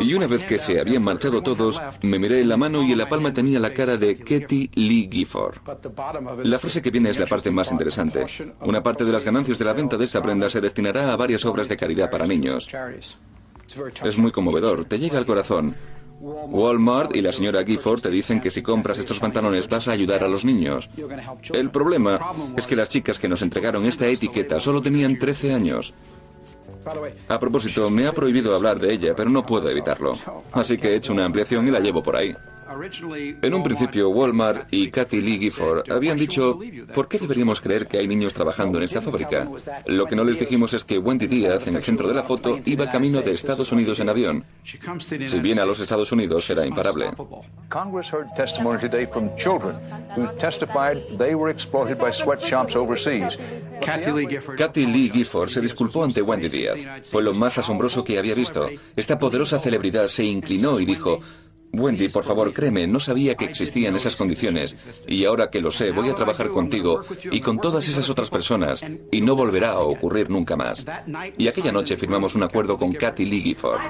Y una vez que se habían marchado todos, me miré en la mano y en la palma tenía la cara de Kathie Lee Gifford. La frase que viene es la parte más interesante. Una parte de las ganancias de la venta de esta prenda se destinará a varias obras de caridad para niños. Es muy conmovedor, te llega al corazón. Walmart y la señora Gifford te dicen que si compras estos pantalones vas a ayudar a los niños. El problema es que las chicas que nos entregaron esta etiqueta solo tenían 13 años. A propósito, me ha prohibido hablar de ella, pero no puedo evitarlo. Así que he hecho una ampliación y la llevo por ahí. En un principio, Walmart y Kathie Lee Gifford habían dicho, ¿por qué deberíamos creer que hay niños trabajando en esta fábrica? Lo que no les dijimos es que Wendy Díaz, en el centro de la foto, iba camino de Estados Unidos en avión. Si viene a los Estados Unidos, será imparable. Congress heard testimony today from children who testified they were exploited by sweatshops overseas. Kathie Lee Gifford se disculpó ante Wendy Díaz. Fue lo más asombroso que había visto. Esta poderosa celebridad se inclinó y dijo, Wendy, por favor, créeme, no sabía que existían esas condiciones y ahora que lo sé, voy a trabajar contigo y con todas esas otras personas y no volverá a ocurrir nunca más. Y aquella noche firmamos un acuerdo con Kathie Lee Gifford.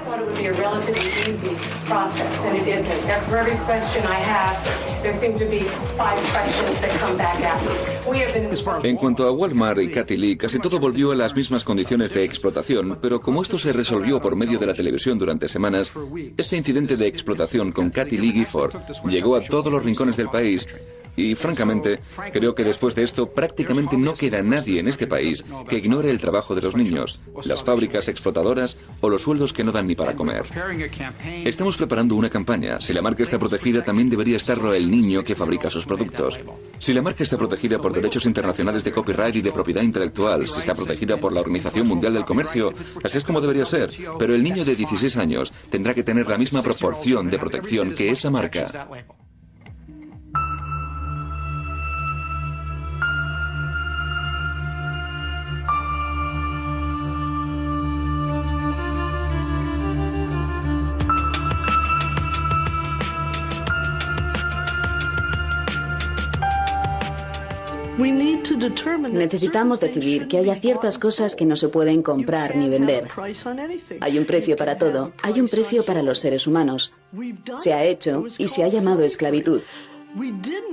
En cuanto a Walmart y Kathie Lee, casi todo volvió a las mismas condiciones de explotación, pero como esto se resolvió por medio de la televisión durante semanas, este incidente de explotación con Kathie Lee Gifford llegó a todos los rincones del país y, francamente, creo que después de esto prácticamente no queda nadie en este país que ignore el trabajo de los niños, las fábricas explotadoras o los sueldos que no dan ni para comer. Estamos preparando una campaña. Si la marca está protegida, también debería estarlo el niño que fabrica sus productos. Si la marca está protegida por derechos internacionales de copyright y de propiedad intelectual, si está protegida por la Organización Mundial del Comercio, así es como debería ser. Pero el niño de 16 años tendrá que tener la misma proporción de protección que esa marca. Necesitamos decidir que haya ciertas cosas que no se pueden comprar ni vender. Hay un precio para todo, hay un precio para los seres humanos. Se ha hecho y se ha llamado esclavitud.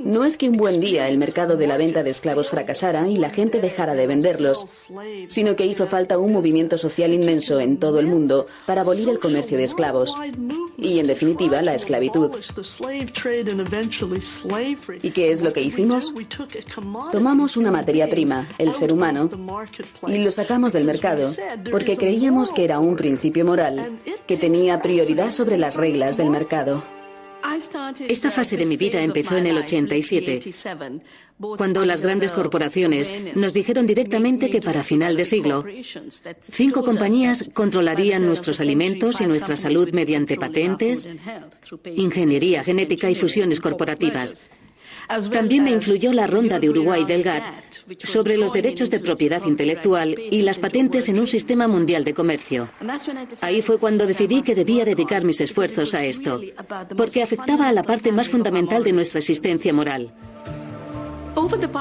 No es que un buen día el mercado de la venta de esclavos fracasara y la gente dejara de venderlos, sino que hizo falta un movimiento social inmenso en todo el mundo para abolir el comercio de esclavos y, en definitiva, la esclavitud. ¿Y qué es lo que hicimos? Tomamos una materia prima, el ser humano, y lo sacamos del mercado porque creíamos que era un principio moral que tenía prioridad sobre las reglas del mercado. Esta fase de mi vida empezó en el 87, cuando las grandes corporaciones nos dijeron directamente que para final de siglo, 5 compañías controlarían nuestros alimentos y nuestra salud mediante patentes, ingeniería genética y fusiones corporativas. También me influyó la ronda de Uruguay del GATT sobre los derechos de propiedad intelectual y las patentes en un sistema mundial de comercio. Ahí fue cuando decidí que debía dedicar mis esfuerzos a esto, porque afectaba a la parte más fundamental de nuestra existencia moral.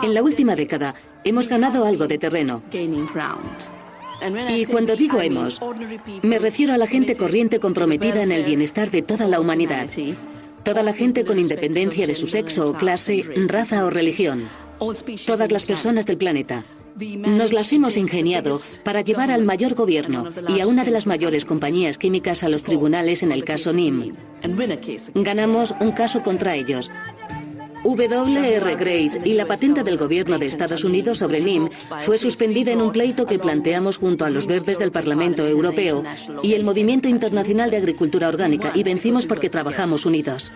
En la última década hemos ganado algo de terreno. Y cuando digo hemos, me refiero a la gente corriente comprometida en el bienestar de toda la humanidad. Toda la gente con independencia de su sexo o clase, raza o religión. Todas las personas del planeta. Nos las hemos ingeniado para llevar al mayor gobierno y a una de las mayores compañías químicas a los tribunales en el caso NIM. Ganamos un caso contra ellos. W.R. Grace y la patente del gobierno de Estados Unidos sobre NIM fue suspendida en un pleito que planteamos junto a los verdes del Parlamento Europeo y el Movimiento Internacional de Agricultura Orgánica, y vencimos porque trabajamos unidos.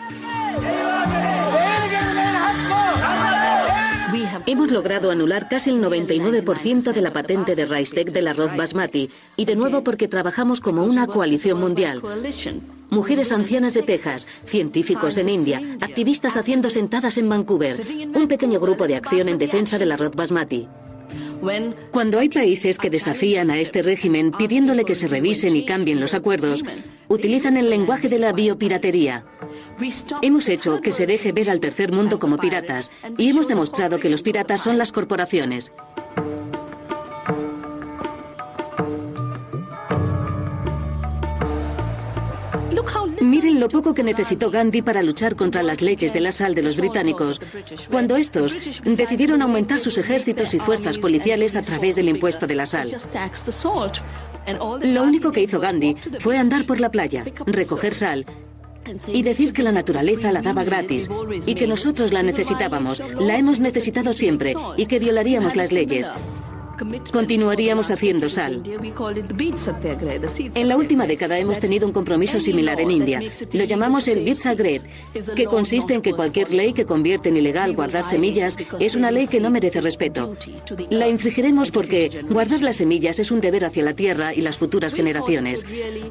Hemos logrado anular casi el 99% de la patente de Raistec del arroz basmati, y de nuevo porque trabajamos como una coalición mundial. Mujeres ancianas de Texas, científicos en India, activistas haciendo sentadas en Vancouver, un pequeño grupo de acción en defensa del arroz basmati. Cuando hay países que desafían a este régimen pidiéndole que se revisen y cambien los acuerdos, utilizan el lenguaje de la biopiratería. Hemos hecho que se deje ver al tercer mundo como piratas y hemos demostrado que los piratas son las corporaciones. Miren lo poco que necesitó Gandhi para luchar contra las leyes de la sal de los británicos, cuando estos decidieron aumentar sus ejércitos y fuerzas policiales a través del impuesto de la sal. Lo único que hizo Gandhi fue andar por la playa, recoger sal y decir que la naturaleza la daba gratis y que nosotros la necesitábamos, la hemos necesitado siempre, y que violaríamos las leyes. Continuaríamos haciendo sal. En la última década hemos tenido un compromiso similar en India. Lo llamamos el Beet Sagret, que consiste en que cualquier ley que convierte en ilegal guardar semillas es una ley que no merece respeto. La infringiremos porque guardar las semillas es un deber hacia la tierra y las futuras generaciones.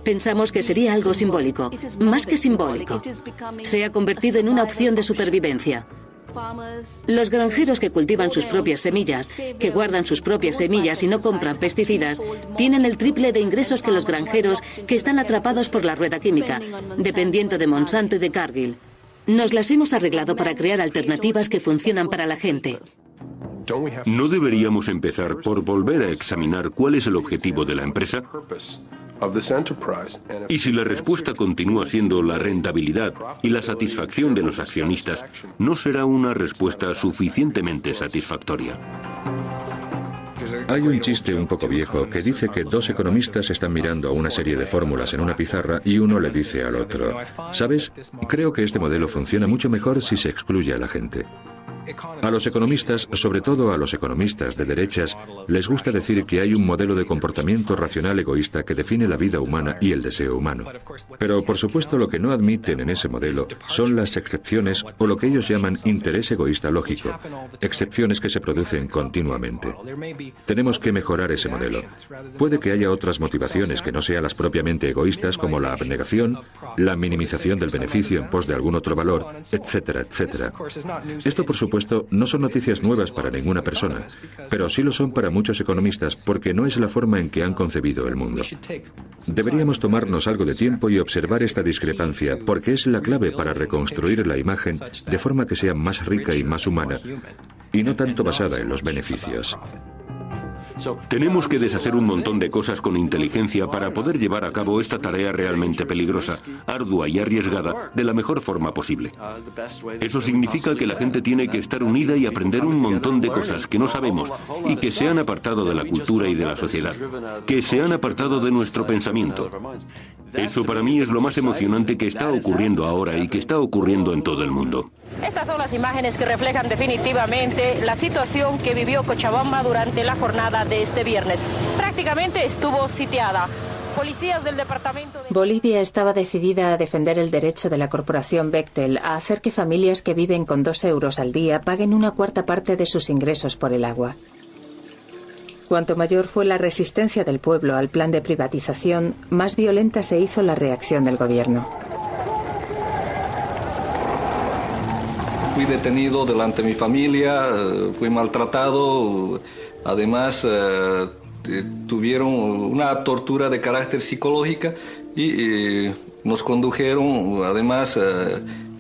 Pensamos que sería algo simbólico. Más que simbólico. Se ha convertido en una opción de supervivencia. Los granjeros que cultivan sus propias semillas, que guardan sus propias semillas y no compran pesticidas, tienen el triple de ingresos que los granjeros que están atrapados por la rueda química, dependiendo de Monsanto y de Cargill. Nos las hemos arreglado para crear alternativas que funcionan para la gente. ¿No deberíamos empezar por volver a examinar cuál es el objetivo de la empresa? Y si la respuesta continúa siendo la rentabilidad y la satisfacción de los accionistas, no será una respuesta suficientemente satisfactoria. Hay un chiste un poco viejo que dice que 2 economistas están mirando a una serie de fórmulas en una pizarra y uno le dice al otro: ¿sabes? Creo que este modelo funciona mucho mejor si se excluye a la gente. A los economistas, sobre todo a los economistas de derechas, les gusta decir que hay un modelo de comportamiento racional egoísta que define la vida humana y el deseo humano. Pero, por supuesto, lo que no admiten en ese modelo son las excepciones o lo que ellos llaman interés egoísta lógico, excepciones que se producen continuamente. Tenemos que mejorar ese modelo. Puede que haya otras motivaciones que no sean las propiamente egoístas, como la abnegación, la minimización del beneficio en pos de algún otro valor, etcétera, etcétera. Esto, por supuesto, no son noticias nuevas para ninguna persona, pero sí lo son para muchos economistas porque no es la forma en que han concebido el mundo. Deberíamos tomarnos algo de tiempo y observar esta discrepancia porque es la clave para reconstruir la imagen de forma que sea más rica y más humana, y no tanto basada en los beneficios. Tenemos que deshacer un montón de cosas con inteligencia para poder llevar a cabo esta tarea realmente peligrosa, ardua y arriesgada de la mejor forma posible. Eso significa que la gente tiene que estar unida y aprender un montón de cosas que no sabemos y que se han apartado de la cultura y de la sociedad, que se han apartado de nuestro pensamiento. Eso para mí es lo más emocionante que está ocurriendo ahora y que está ocurriendo en todo el mundo. Estas son las imágenes que reflejan definitivamente la situación que vivió Cochabamba durante la jornada de este viernes. Prácticamente estuvo sitiada. Policías del departamento de... Bolivia estaba decidida a defender el derecho de la corporación Bechtel a hacer que familias que viven con 2 euros al día paguen una cuarta parte de sus ingresos por el agua. Cuanto mayor fue la resistencia del pueblo al plan de privatización, más violenta se hizo la reacción del gobierno. Fui detenido delante de mi familia, fui maltratado, además tuvieron una tortura de carácter psicológica y nos condujeron además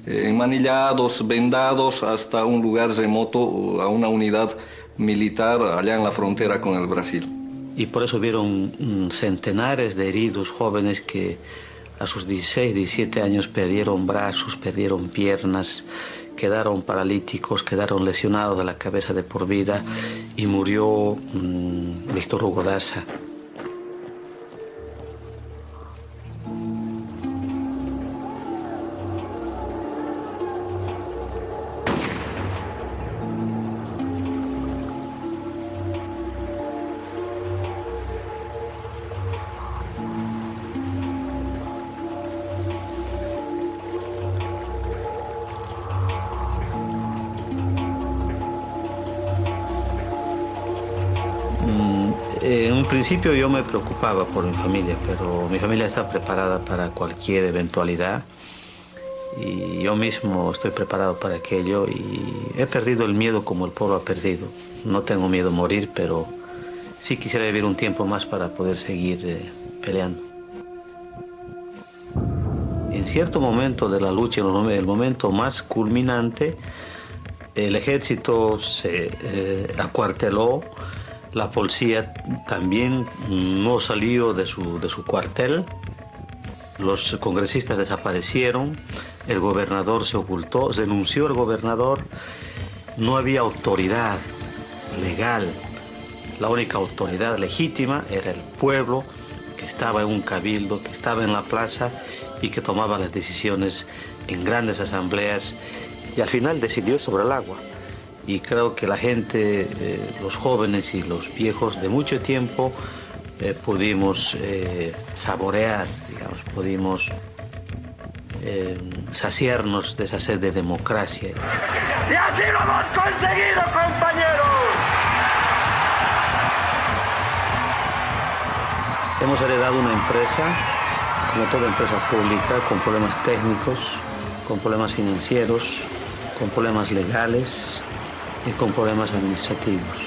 enmanillados, vendados hasta un lugar remoto, a una unidad militar allá en la frontera con el Brasil. Y por eso vieron centenares de heridos jóvenes que a sus 16, 17 años perdieron brazos, perdieron piernas, quedaron paralíticos, quedaron lesionados de la cabeza de por vida y murió Víctor Hugo Daza. En un principio yo me preocupaba por mi familia, pero mi familia está preparada para cualquier eventualidad y yo mismo estoy preparado para aquello y he perdido el miedo como el pueblo ha perdido. No tengo miedo a morir, pero sí quisiera vivir un tiempo más para poder seguir peleando. En cierto momento de la lucha, el momento más culminante, el ejército se acuarteló. La policía también no salió de su cuartel, los congresistas desaparecieron, el gobernador se ocultó, denunció el gobernador, no había autoridad legal, la única autoridad legítima era el pueblo que estaba en un cabildo, que estaba en la plaza y que tomaba las decisiones en grandes asambleas y al final decidió sobre el agua. Y creo que la gente, los jóvenes y los viejos de mucho tiempo, pudimos saborear, digamos, pudimos saciarnos de esa sed de democracia. ¡Y así lo hemos conseguido, compañeros! Hemos heredado una empresa, como toda empresa pública, con problemas técnicos, con problemas financieros, con problemas legales y con problemas administrativos.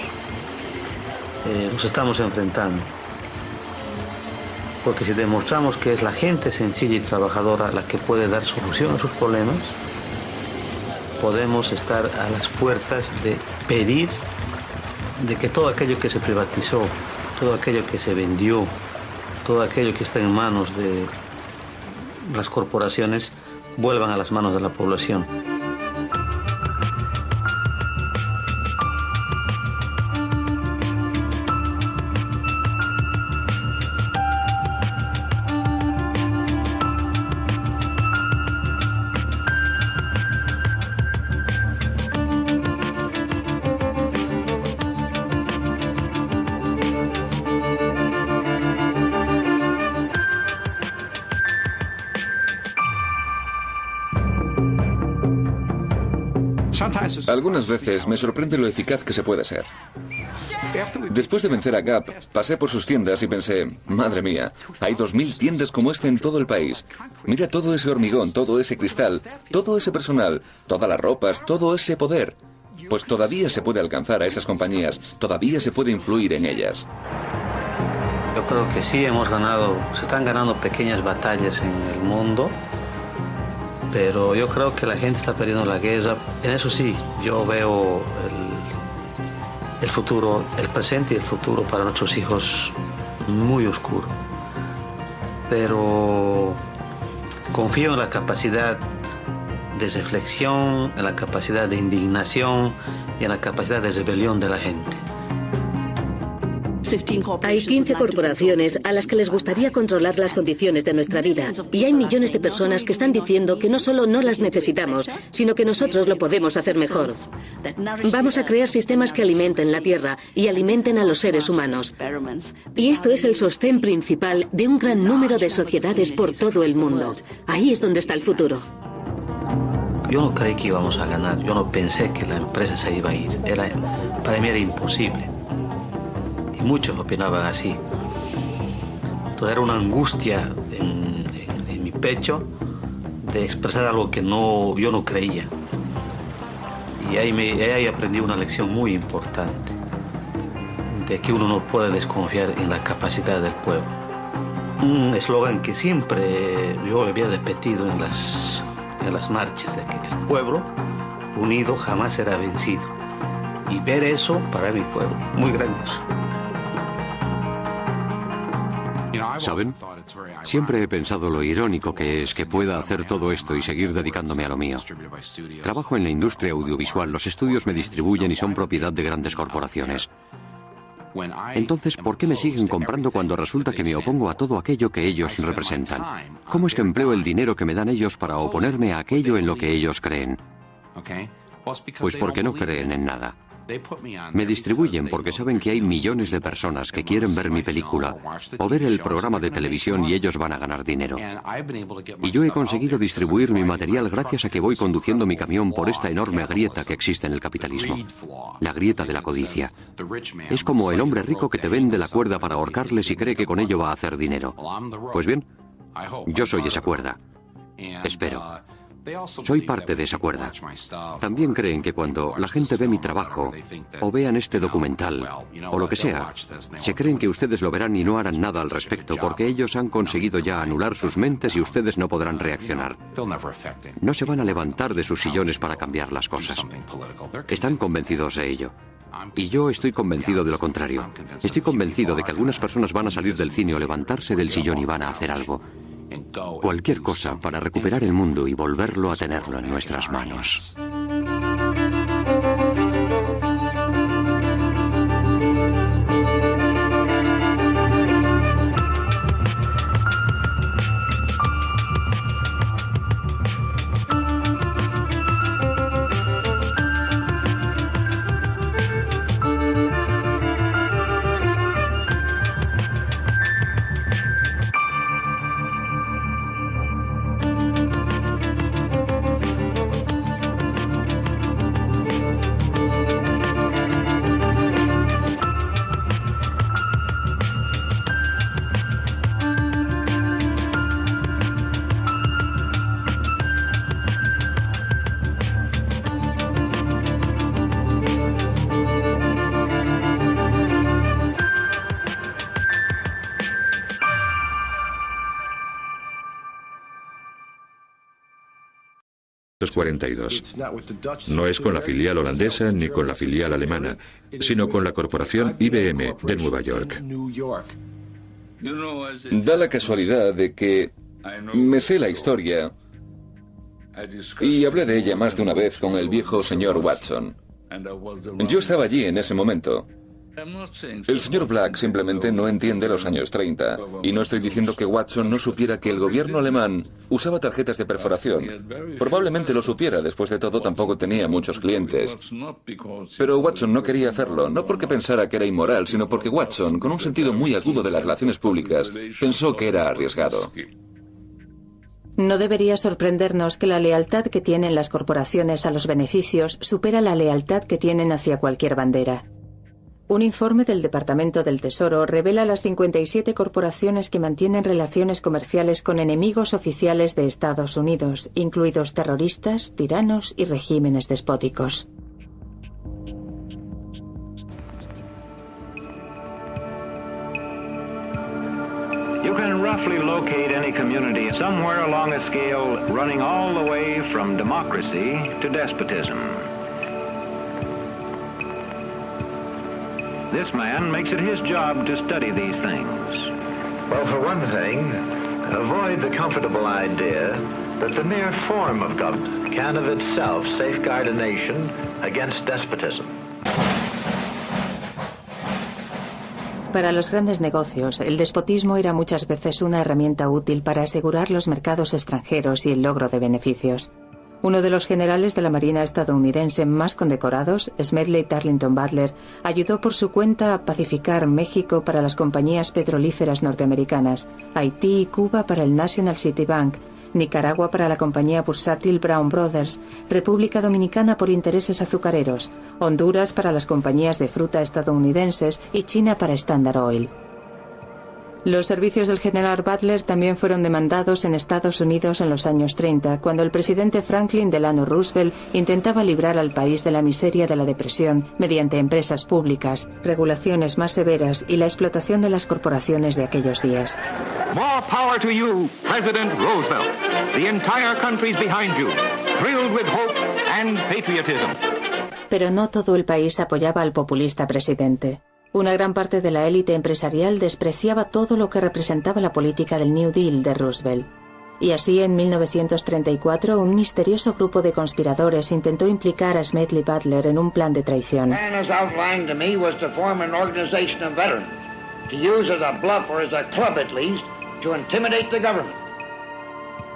Nos estamos enfrentando. Porque si demostramos que es la gente sencilla y trabajadora la que puede dar solución a sus problemas, podemos estar a las puertas de pedir de que todo aquello que se privatizó, todo aquello que se vendió, todo aquello que está en manos de las corporaciones, vuelvan a las manos de la población. Algunas veces me sorprende lo eficaz que se puede ser. Después de vencer a Gap, pasé por sus tiendas y pensé, madre mía, hay 2000 tiendas como esta en todo el país. Mira todo ese hormigón, todo ese cristal, todo ese personal, todas las ropas, todo ese poder. Pues todavía se puede alcanzar a esas compañías, todavía se puede influir en ellas. Yo creo que sí hemos ganado, se están ganando pequeñas batallas en el mundo, pero yo creo que la gente está perdiendo la guerra. En eso sí, yo veo el futuro, el presente y el futuro para nuestros hijos muy oscuro. Pero confío en la capacidad de reflexión, en la capacidad de indignación y en la capacidad de rebelión de la gente. Hay 15 corporaciones a las que les gustaría controlar las condiciones de nuestra vida. Y hay millones de personas que están diciendo que no solo no las necesitamos, sino que nosotros lo podemos hacer mejor. Vamos a crear sistemas que alimenten la Tierra y alimenten a los seres humanos. Y esto es el sostén principal de un gran número de sociedades por todo el mundo. Ahí es donde está el futuro. Yo no creí que íbamos a ganar. Yo no pensé que la empresa se iba a ir. Para mí era imposible. Muchos opinaban así. Entonces era una angustia en mi pecho de expresar algo que yo no creía. Y ahí aprendí una lección muy importante, de que uno no puede desconfiar en la capacidad del pueblo. Un eslogan que siempre yo había repetido en las marchas, de que el pueblo unido jamás será vencido. Y ver eso para mi pueblo, muy grandioso. ¿Saben? Siempre he pensado lo irónico que es que pueda hacer todo esto y seguir dedicándome a lo mío. Trabajo en la industria audiovisual, los estudios me distribuyen y son propiedad de grandes corporaciones. Entonces, ¿por qué me siguen comprando cuando resulta que me opongo a todo aquello que ellos representan? ¿Cómo es que empleo el dinero que me dan ellos para oponerme a aquello en lo que ellos creen? Pues porque no creen en nada. Me distribuyen porque saben que hay millones de personas que quieren ver mi película o ver el programa de televisión y ellos van a ganar dinero. Y yo he conseguido distribuir mi material gracias a que voy conduciendo mi camión por esta enorme grieta que existe en el capitalismo. La grieta de la codicia. Es como el hombre rico que te vende la cuerda para ahorcarles y cree que con ello va a hacer dinero. Pues bien, yo soy esa cuerda. Espero. Soy parte de esa cuerda. También creen que cuando la gente ve mi trabajo, o vean este documental, o lo que sea, se creen que ustedes lo verán y no harán nada al respecto, porque ellos han conseguido ya anular sus mentes y ustedes no podrán reaccionar. No se van a levantar de sus sillones para cambiar las cosas. Están convencidos de ello. Y yo estoy convencido de lo contrario. Estoy convencido de que algunas personas van a salir del cine o levantarse del sillón y van a hacer algo. Cualquier cosa para recuperar el mundo y volverlo a tenerlo en nuestras manos. No es con la filial holandesa ni con la filial alemana, sino con la corporación IBM de Nueva York. Da la casualidad de que me sé la historia y hablé de ella más de una vez con el viejo señor Watson. Yo estaba allí en ese momento. El señor Black simplemente no entiende los años 30, y no estoy diciendo que Watson no supiera que el gobierno alemán usaba tarjetas de perforación. Probablemente lo supiera, después de todo tampoco tenía muchos clientes. Pero Watson no quería hacerlo, no porque pensara que era inmoral, sino porque Watson, con un sentido muy agudo de las relaciones públicas, pensó que era arriesgado. No debería sorprendernos que la lealtad que tienen las corporaciones a los beneficios supera la lealtad que tienen hacia cualquier bandera. Un informe del Departamento del Tesoro revela las 57 corporaciones que mantienen relaciones comerciales con enemigos oficiales de Estados Unidos, incluidos terroristas, tiranos y regímenes despóticos. You can roughly locate any community somewhere along a scale running all the way from democracy to despotism. This man makes it his job to study these things. Well, for one thing, avoid the comfortable idea that the mere form of government can of itself safeguard a nation against despotism. Para los grandes negocios, el despotismo era muchas veces una herramienta útil para asegurar los mercados extranjeros y el logro de beneficios. Uno de los generales de la Marina estadounidense más condecorados, Smedley Tarleton Butler, ayudó por su cuenta a pacificar México para las compañías petrolíferas norteamericanas, Haití y Cuba para el National City Bank, Nicaragua para la compañía bursátil Brown Brothers, República Dominicana por intereses azucareros, Honduras para las compañías de fruta estadounidenses y China para Standard Oil. Los servicios del general Butler también fueron demandados en Estados Unidos en los años 30, cuando el presidente Franklin Delano Roosevelt intentaba librar al país de la miseria de la depresión mediante empresas públicas, regulaciones más severas y la explotación de las corporaciones de aquellos días. More power to you, President Roosevelt. The entire country's behind you, thrilled with hope and patriotism. Pero no todo el país apoyaba al populista presidente. Una gran parte de la élite empresarial despreciaba todo lo que representaba la política del New Deal de Roosevelt. Y así, en 1934, un misterioso grupo de conspiradores intentó implicar a Smedley Butler en un plan de traición.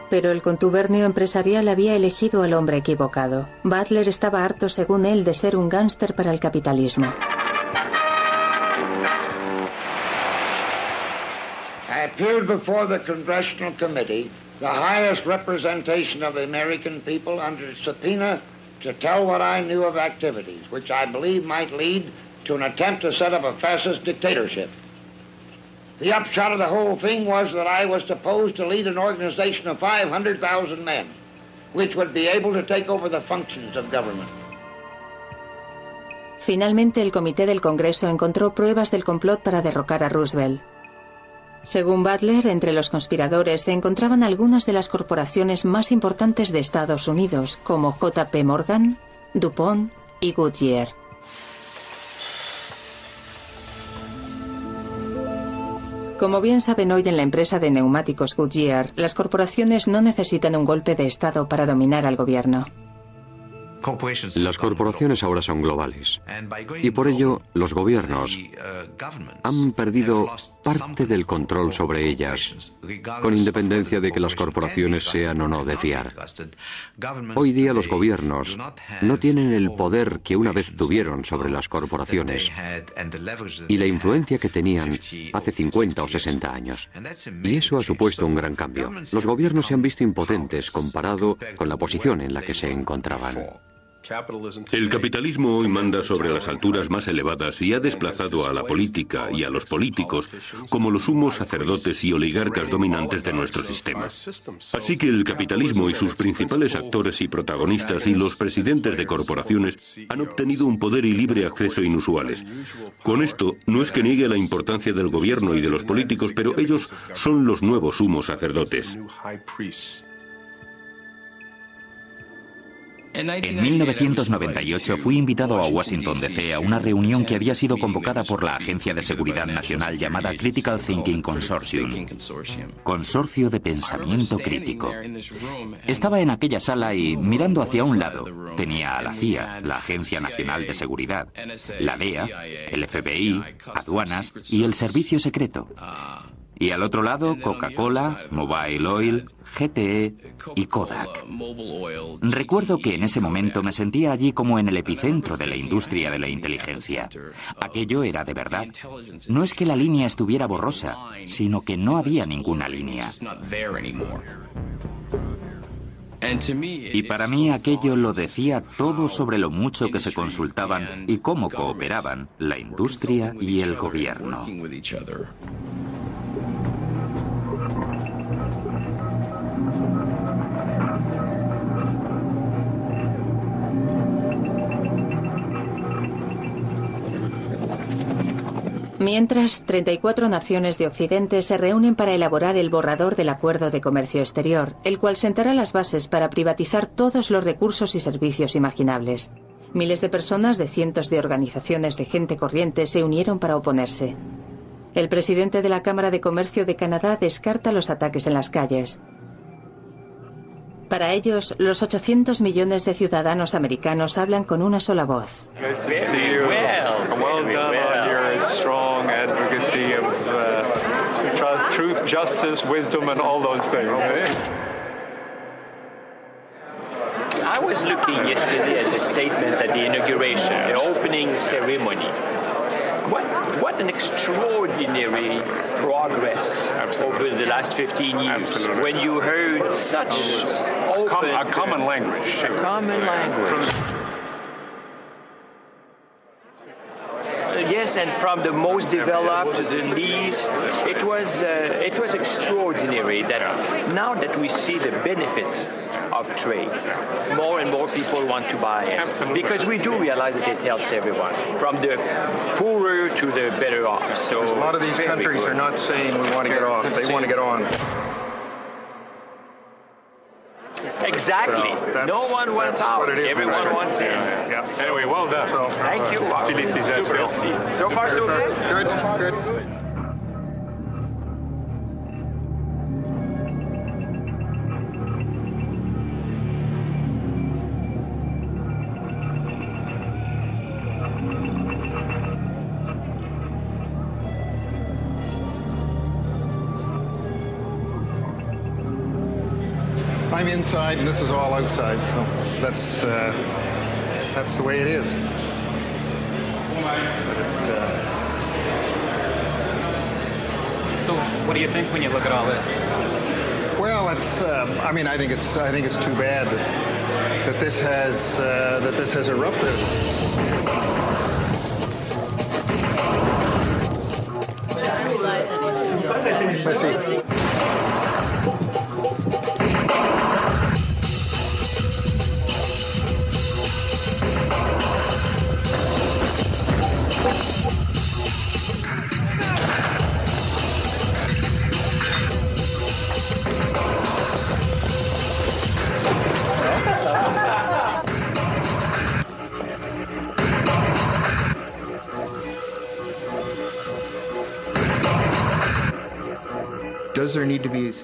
Pero el contubernio empresarial había elegido al hombre equivocado. Butler estaba harto, según él, de ser un gángster para el capitalismo. I appeared before the Congressional Committee, the highest representation of the American people, under subpoena to tell what I knew of activities, which I believe might lead to an attempt to set up a fascist dictatorship. The upshot of the whole thing was that I was supposed to lead an organization of 500,000 men, which would be able to take over the functions of government. Finalmente, el Comité del Congreso encontró pruebas del complot para derrocar a Roosevelt. Según Butler, entre los conspiradores se encontraban algunas de las corporaciones más importantes de Estados Unidos, como J.P. Morgan, DuPont y Goodyear. Como bien saben hoy en la empresa de neumáticos Goodyear, las corporaciones no necesitan un golpe de Estado para dominar al gobierno. Las corporaciones ahora son globales y por ello los gobiernos han perdido parte del control sobre ellas, con independencia de que las corporaciones sean o no de fiar. Hoy día los gobiernos no tienen el poder que una vez tuvieron sobre las corporaciones y la influencia que tenían hace 50 o 60 años. Y eso ha supuesto un gran cambio. Los gobiernos se han visto impotentes comparado con la posición en la que se encontraban. El capitalismo hoy manda sobre las alturas más elevadas y ha desplazado a la política y a los políticos como los sumos sacerdotes y oligarcas dominantes de nuestro sistema. Así que el capitalismo y sus principales actores y protagonistas y los presidentes de corporaciones han obtenido un poder y libre acceso inusuales. Con esto, no es que niegue la importancia del gobierno y de los políticos, pero ellos son los nuevos sumos sacerdotes. En 1998 fui invitado a Washington, D.C. a una reunión que había sido convocada por la Agencia de Seguridad Nacional llamada Critical Thinking Consortium, Consorcio de Pensamiento Crítico. Estaba en aquella sala y, mirando hacia un lado, tenía a la CIA, la Agencia Nacional de Seguridad, la DEA, el FBI, aduanas y el Servicio Secreto. Y al otro lado, Coca-Cola, Mobile Oil, GTE y Kodak. Recuerdo que en ese momento me sentía allí como en el epicentro de la industria de la inteligencia. Aquello era de verdad. No es que la línea estuviera borrosa, sino que no había ninguna línea. Y para mí aquello lo decía todo sobre lo mucho que se consultaban y cómo cooperaban la industria y el gobierno. Mientras, 34 naciones de Occidente se reúnen para elaborar el borrador del Acuerdo de Comercio Exterior, el cual sentará las bases para privatizar todos los recursos y servicios imaginables. Miles de personas de cientos de organizaciones de gente corriente se unieron para oponerse. El presidente de la Cámara de Comercio de Canadá descarta los ataques en las calles. Para ellos, los 800 millones de ciudadanos americanos hablan con una sola voz. I was looking yesterday at the statements at the inauguration, the opening ceremony. What an extraordinary progress over the last 15 years. When you heard such open... A common language. A common language. Yes, and from the most developed to the least, it was extraordinary that now that we see the benefits of trade, more and more people want to buy it. Absolutely. Because we do realize that it helps everyone, from the poorer to the better off. So a lot of these countries are not saying we want to get off, they want to get on. Exactly. So no one wants out. Everyone wants in. Yeah. Anyway, well done. So, thank you. So far, so good. Good. I'm inside and this is all outside, so that's the way it is. So, what do you think when you look at all this? Well, it's. I mean, I think it's too bad that this has erupted. Let's see.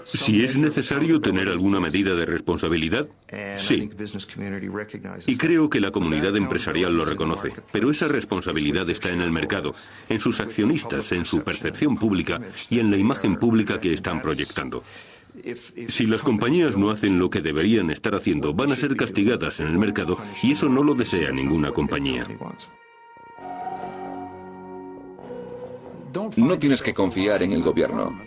Si es necesario tener alguna medida de responsabilidad, sí. Y creo que la comunidad empresarial lo reconoce. Pero esa responsabilidad está en el mercado, en sus accionistas, en su percepción pública y en la imagen pública que están proyectando. Si las compañías no hacen lo que deberían estar haciendo, van a ser castigadas en el mercado y eso no lo desea ninguna compañía. No tienes que confiar en el gobierno.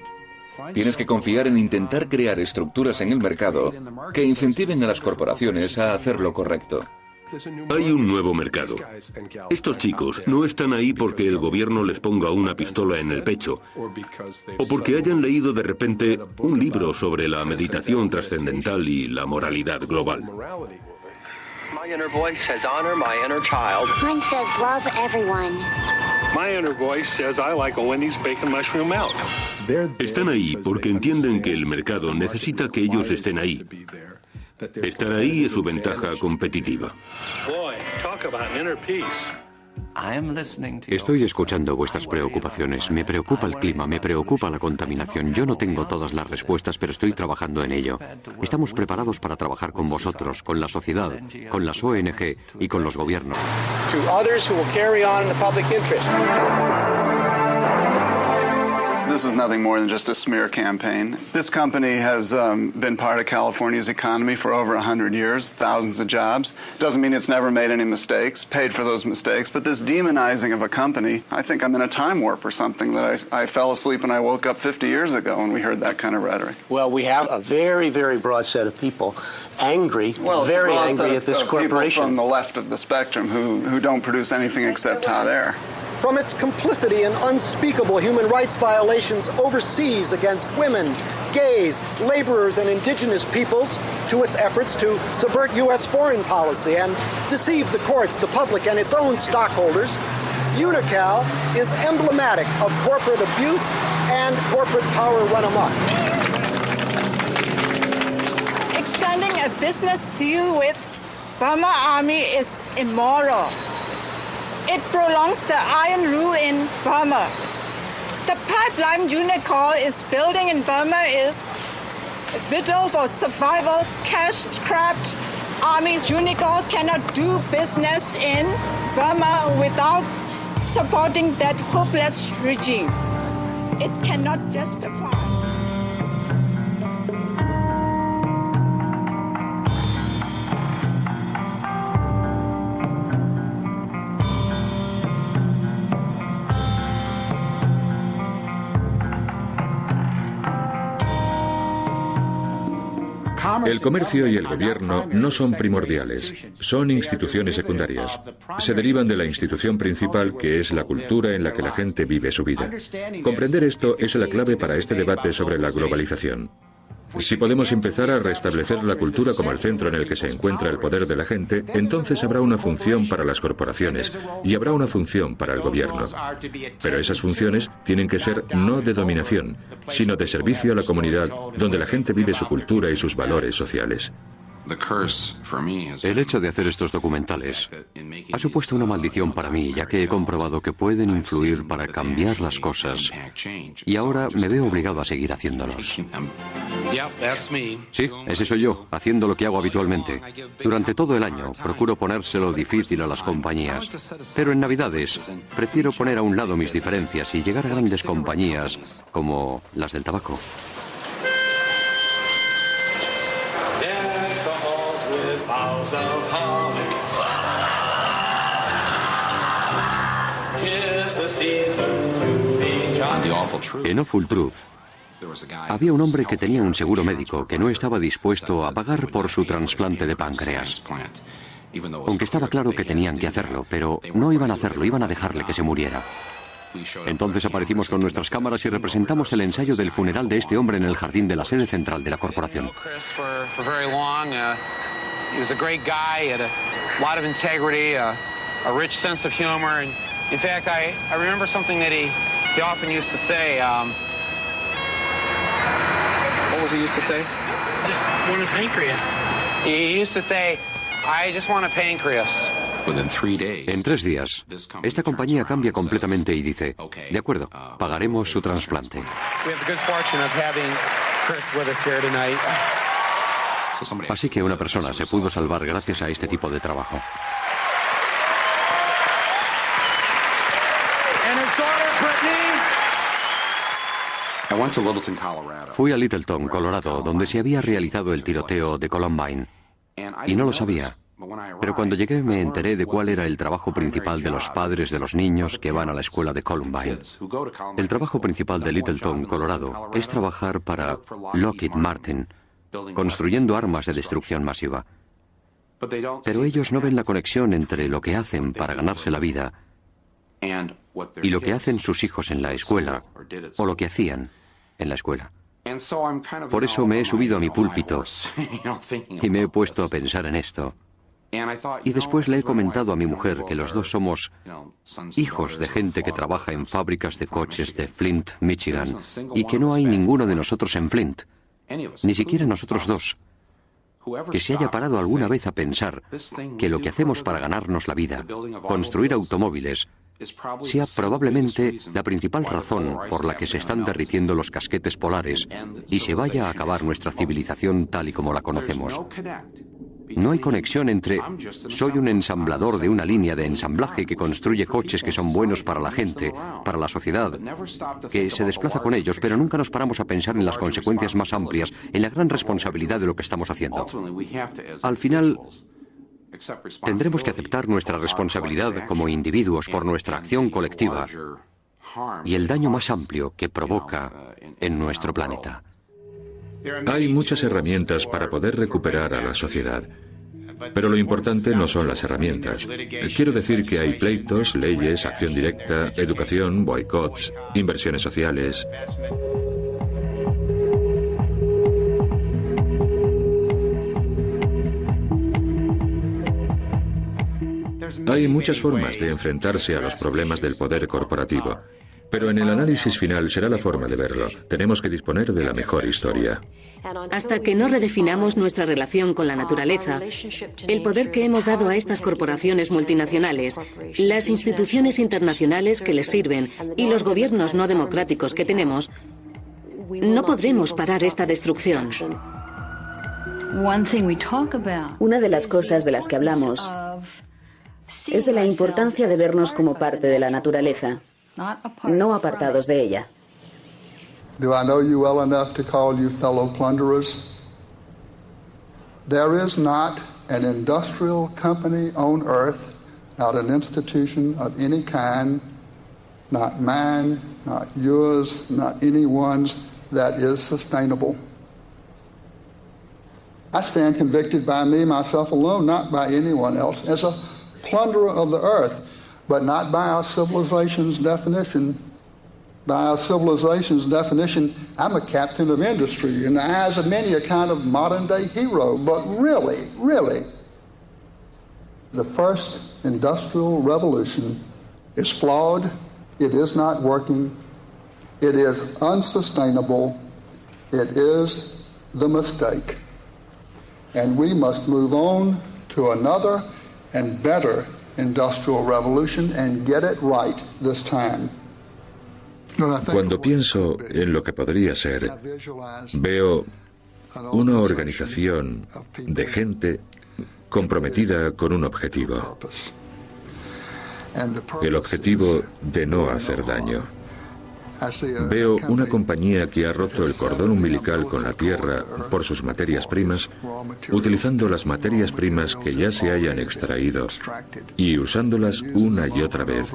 Tienes que confiar en intentar crear estructuras en el mercado que incentiven a las corporaciones a hacer lo correcto. Hay un nuevo mercado. Estos chicos no están ahí porque el gobierno les ponga una pistola en el pecho o porque hayan leído de repente un libro sobre la meditación trascendental y la moralidad global. My inner voice says honor my inner child. Mine says love everyone. My inner voice says I like a Wendy's bacon mushroom milk. Están ahí porque entienden que el mercado necesita que ellos estén ahí. Estar ahí es su ventaja competitiva. Estoy escuchando vuestras preocupaciones. Me preocupa el clima, me preocupa la contaminación. Yo no tengo todas las respuestas, pero estoy trabajando en ello. Estamos preparados para trabajar con vosotros, con la sociedad, con las ONG y con los gobiernos. This is nothing more than just a smear campaign. This company has been part of California's economy for over 100 years, thousands of jobs. Doesn't mean it's never made any mistakes, paid for those mistakes, but this demonizing of a company, I think I'm in a time warp or something, that I fell asleep and I woke up 50 years ago when we heard that kind of rhetoric. Well, we have a very, very broad set of people angry, very angry at this corporation. People from the left of the spectrum who don't produce anything except hot air. From its complicity in unspeakable human rights violations overseas against women, gays, laborers, and indigenous peoples, to its efforts to subvert U.S. foreign policy and deceive the courts, the public, and its own stockholders, Unocal is emblematic of corporate abuse and corporate power run amok. Extending a business deal with Burma Army is immoral. It prolongs the iron rule in Burma. The pipeline Unicor is building in Burma is vital for survival, cash-strapped armies. Unicor cannot do business in Burma without supporting that hopeless regime. It cannot justify. El comercio y el gobierno no son primordiales, son instituciones secundarias. Se derivan de la institución principal, que es la cultura en la que la gente vive su vida. Comprender esto es la clave para este debate sobre la globalización. Si podemos empezar a restablecer la cultura como el centro en el que se encuentra el poder de la gente, entonces habrá una función para las corporaciones y habrá una función para el gobierno. Pero esas funciones tienen que ser no de dominación, sino de servicio a la comunidad donde la gente vive su cultura y sus valores sociales. El hecho de hacer estos documentales ha supuesto una maldición para mí, ya que he comprobado que pueden influir para cambiar las cosas, y ahora me veo obligado a seguir haciéndolos. Sí, ese soy yo, haciendo lo que hago habitualmente. Durante todo el año procuro ponérselo difícil a las compañías, pero en Navidades prefiero poner a un lado mis diferencias y llegar a grandes compañías como las del tabaco. En Awful Truth, había un hombre que tenía un seguro médico que no estaba dispuesto a pagar por su trasplante de páncreas. Aunque estaba claro que tenían que hacerlo, pero no iban a hacerlo, iban a dejarle que se muriera. Entonces aparecimos con nuestras cámaras y representamos el ensayo del funeral de este hombre en el jardín de la sede central de la corporación. He was a great guy, he had a lot of integrity, a rich sense of humor, and in fact, I remember something that he often used to say. What was he used to say? Just want a pancreas. He used to say, I just want a pancreas. En 3 días, esta compañía cambia completamente y dice, de acuerdo, pagaremos su trasplante. We have the good fortune of having Chris with us here tonight. Así que una persona se pudo salvar gracias a este tipo de trabajo. Fui a Littleton, Colorado, donde se había realizado el tiroteo de Columbine. Y no lo sabía. Pero cuando llegué me enteré de cuál era el trabajo principal de los padres de los niños que van a la escuela de Columbine. El trabajo principal de Littleton, Colorado, es trabajar para Lockheed Martin, construyendo armas de destrucción masiva. Pero ellos no ven la conexión entre lo que hacen para ganarse la vida y lo que hacen sus hijos en la escuela, o lo que hacían en la escuela. Por eso me he subido a mi púlpito y me he puesto a pensar en esto. Y después le he comentado a mi mujer que los dos somos hijos de gente que trabaja en fábricas de coches de Flint, Michigan, y que no hay ninguno de nosotros en Flint. Ni siquiera nosotros dos, que se haya parado alguna vez a pensar que lo que hacemos para ganarnos la vida, construir automóviles, sea probablemente la principal razón por la que se están derritiendo los casquetes polares y se vaya a acabar nuestra civilización tal y como la conocemos. No hay conexión entre soy un ensamblador de una línea de ensamblaje que construye coches que son buenos para la gente, para la sociedad, que se desplaza con ellos, pero nunca nos paramos a pensar en las consecuencias más amplias, en la gran responsabilidad de lo que estamos haciendo. Al final, tendremos que aceptar nuestra responsabilidad como individuos por nuestra acción colectiva y el daño más amplio que provoca en nuestro planeta. Hay muchas herramientas para poder recuperar a la sociedad. Pero lo importante no son las herramientas. Quiero decir que hay pleitos, leyes, acción directa, educación, boicots, inversiones sociales. Hay muchas formas de enfrentarse a los problemas del poder corporativo. Pero en el análisis final será la forma de verlo. Tenemos que disponer de la mejor historia. Hasta que no redefinamos nuestra relación con la naturaleza, el poder que hemos dado a estas corporaciones multinacionales, las instituciones internacionales que les sirven y los gobiernos no democráticos que tenemos, no podremos parar esta destrucción. Una de las cosas de las que hablamos es de la importancia de vernos como parte de la naturaleza, no apartados de ella. Do I know you well enough to call you fellow plunderers? There is not an industrial company on earth, not an institution of any kind, not mine, not yours, not anyone's, that is sustainable. I stand convicted by me, myself alone, not by anyone else, as a plunderer of the earth, but not by our civilization's definition. By our civilization's definition, I'm a captain of industry. In the eyes of many, a kind of modern-day hero. But really, the first industrial revolution is flawed. It is not working. It is unsustainable. It is the mistake. And we must move on to another and better industrial revolution and get it right this time. Cuando pienso en lo que podría ser, veo una organización de gente comprometida con un objetivo. El objetivo de no hacer daño. Veo una compañía que ha roto el cordón umbilical con la tierra por sus materias primas, utilizando las materias primas que ya se hayan extraído y usándolas una y otra vez,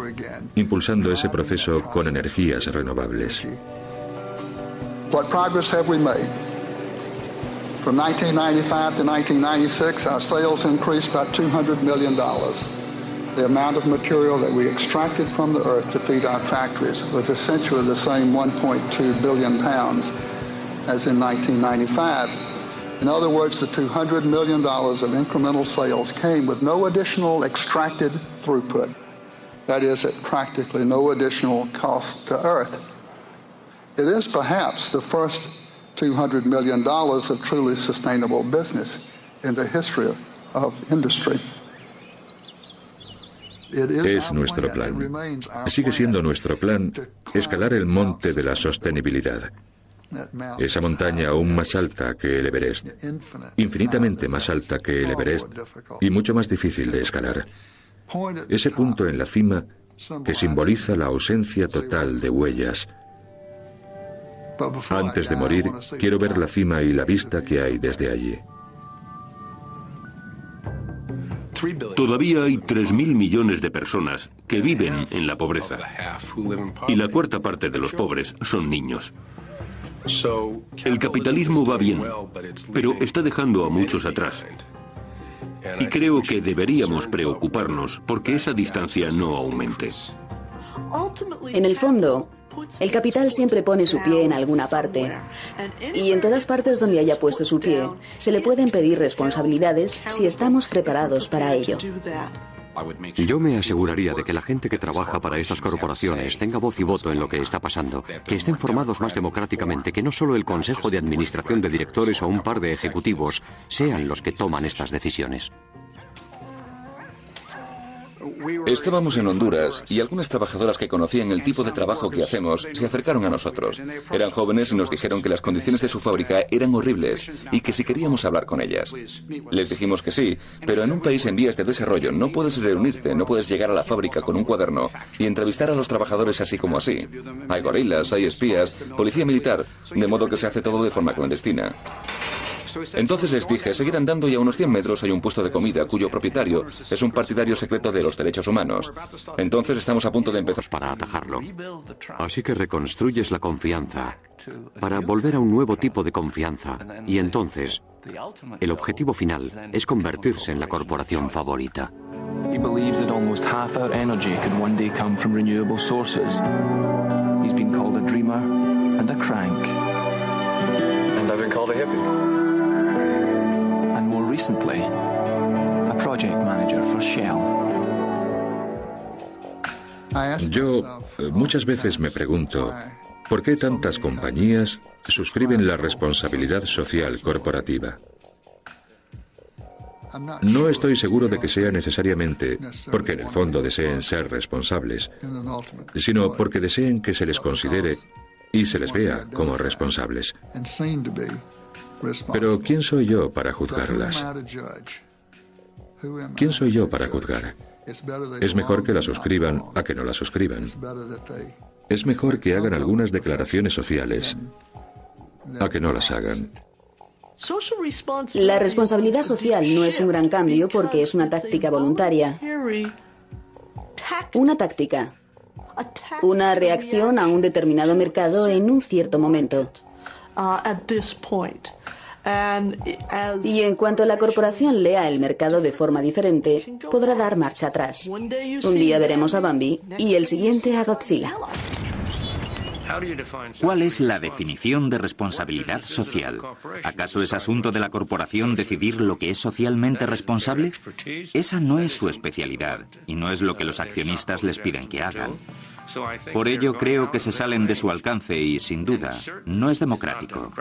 impulsando ese proceso con energías renovables. What progress have we made? From 1995 to 1996, our sales increased by $200 million. The amount of material that we extracted from the earth to feed our factories was essentially the same 1.2 billion pounds as in 1995. In other words, the $200 million of incremental sales came with no additional extracted throughput. That is, at practically no additional cost to earth. It is perhaps the first $200 million of truly sustainable business in the history of industry. Es nuestro plan. Sigue siendo nuestro plan escalar el monte de la sostenibilidad. Esa montaña aún más alta que el Everest, infinitamente más alta que el Everest y mucho más difícil de escalar. Ese punto en la cima que simboliza la ausencia total de huellas. Antes de morir, quiero ver la cima y la vista que hay desde allí. Todavía hay 3.000 millones de personas que viven en la pobreza. Y la cuarta parte de los pobres son niños. El capitalismo va bien, pero está dejando a muchos atrás. Y creo que deberíamos preocuparnos porque esa distancia no aumente. En el fondo, el capital siempre pone su pie en alguna parte. Y en todas partes donde haya puesto su pie, se le pueden pedir responsabilidades si estamos preparados para ello. Yo me aseguraría de que la gente que trabaja para estas corporaciones tenga voz y voto en lo que está pasando, que estén formados más democráticamente, que no solo el consejo de administración de directores o un par de ejecutivos sean los que toman estas decisiones. Estábamos en Honduras y algunas trabajadoras que conocían el tipo de trabajo que hacemos se acercaron a nosotros. Eran jóvenes y nos dijeron que las condiciones de su fábrica eran horribles y que si queríamos hablar con ellas. Les dijimos que sí, pero en un país en vías de desarrollo no puedes reunirte, no puedes llegar a la fábrica con un cuaderno y entrevistar a los trabajadores así como así. Hay gorilas, hay espías, policía militar, de modo que se hace todo de forma clandestina. Entonces les dije, seguid andando y a unos 100 metros hay un puesto de comida cuyo propietario es un partidario secreto de los derechos humanos. Entonces estamos a punto de empezar para atajarlo. Así que reconstruyes la confianza para volver a un nuevo tipo de confianza. Y entonces, el objetivo final es convertirse en la corporación favorita. He believes that almost half our energy could one day come from renewable sources. He's been called a dreamer and a crank. And I've been called a hippie. And more recently, a project manager for Shell. Yo Muchas veces me pregunto, ¿por qué tantas compañías suscriben la responsabilidad social corporativa? No estoy seguro de que sea necesariamente porque en el fondo deseen ser responsables, sino porque deseen que se les considere y se les vea como responsables. Pero ¿quién soy yo para juzgarlas? ¿Quién soy yo para juzgar? Es mejor que la suscriban a que no la suscriban. Es mejor que hagan algunas declaraciones sociales a que no las hagan. La responsabilidad social no es un gran cambio porque es una táctica voluntaria. Una táctica. Una reacción a un determinado mercado en un cierto momento. Y en cuanto la corporación lea el mercado de forma diferente, podrá dar marcha atrás. Un día veremos a Bambi y el siguiente a Godzilla. ¿Cuál es la definición de responsabilidad social? ¿Acaso es asunto de la corporación decidir lo que es socialmente responsable? Esa no es su especialidad y no es lo que los accionistas les piden que hagan. Por ello creo que se salen de su alcance y, sin duda, no es democrático.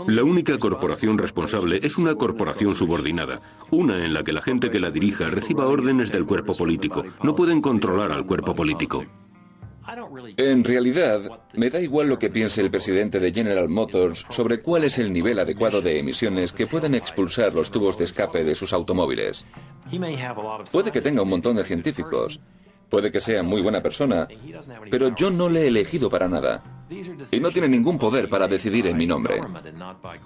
La única corporación responsable es una corporación subordinada, una en la que la gente que la dirija reciba órdenes del cuerpo político. No pueden controlar al cuerpo político. En realidad, me da igual lo que piense el presidente de General Motors sobre cuál es el nivel adecuado de emisiones que pueden expulsar los tubos de escape de sus automóviles. Puede que tenga un montón de científicos, puede que sea muy buena persona, pero yo no le he elegido para nada. Y no tiene ningún poder para decidir en mi nombre.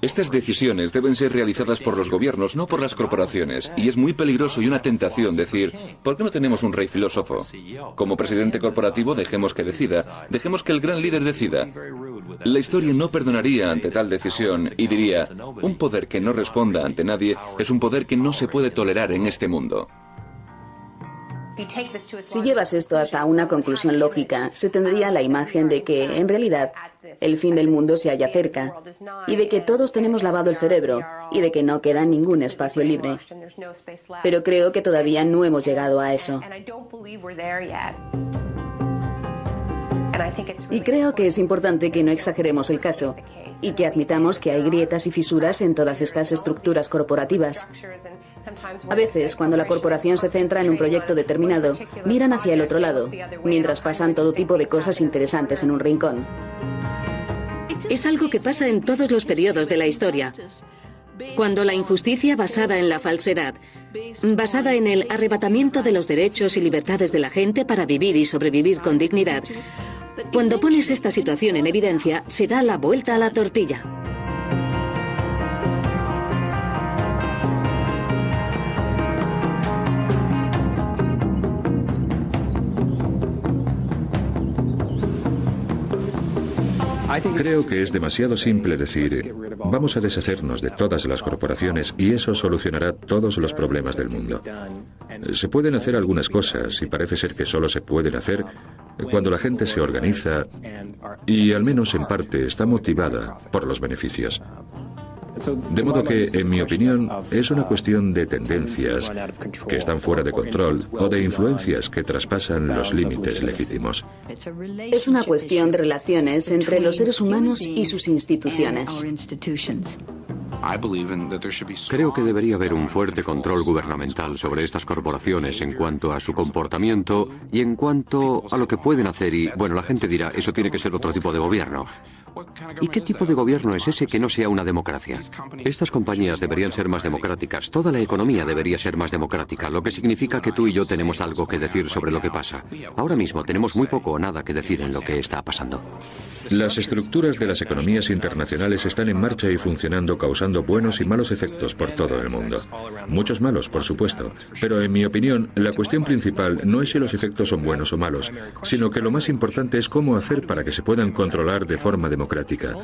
Estas decisiones deben ser realizadas por los gobiernos, no por las corporaciones. Y es muy peligroso y una tentación decir, ¿por qué no tenemos un rey filósofo? Como presidente corporativo, dejemos que decida, dejemos que el gran líder decida. La historia no perdonaría ante tal decisión y diría, un poder que no responda ante nadie es un poder que no se puede tolerar en este mundo. Si llevas esto hasta una conclusión lógica, se tendría la imagen de que, en realidad, el fin del mundo se halla cerca, y de que todos tenemos lavado el cerebro, y de que no queda ningún espacio libre. Pero creo que todavía no hemos llegado a eso. Y creo que es importante que no exageremos el caso, y que admitamos que hay grietas y fisuras en todas estas estructuras corporativas. A veces, cuando la corporación se centra en un proyecto determinado, miran hacia el otro lado, mientras pasan todo tipo de cosas interesantes en un rincón. Es algo que pasa en todos los periodos de la historia. Cuando la injusticia basada en la falsedad, basada en el arrebatamiento de los derechos y libertades de la gente para vivir y sobrevivir con dignidad, cuando pones esta situación en evidencia, se da la vuelta a la tortilla. Creo que es demasiado simple decir, vamos a deshacernos de todas las corporaciones y eso solucionará todos los problemas del mundo. Se pueden hacer algunas cosas y parece ser que solo se pueden hacer cuando la gente se organiza y, al menos en parte, está motivada por los beneficios. De modo que, en mi opinión, es una cuestión de tendencias que están fuera de control o de influencias que traspasan los límites legítimos. Es una cuestión de relaciones entre los seres humanos y sus instituciones. Creo que debería haber un fuerte control gubernamental sobre estas corporaciones en cuanto a su comportamiento y en cuanto a lo que pueden hacer y, bueno, la gente dirá, eso tiene que ser otro tipo de gobierno. ¿Y qué tipo de gobierno es ese que no sea una democracia? Estas compañías deberían ser más democráticas, toda la economía debería ser más democrática, lo que significa que tú y yo tenemos algo que decir sobre lo que pasa. Ahora mismo tenemos muy poco o nada que decir en lo que está pasando. Las estructuras de las economías internacionales están en marcha y funcionando, causando buenos y malos efectos por todo el mundo. Muchos malos, por supuesto, pero en mi opinión, la cuestión principal no es si los efectos son buenos o malos, sino que lo más importante es cómo hacer para que se puedan controlar de forma democrática democrática,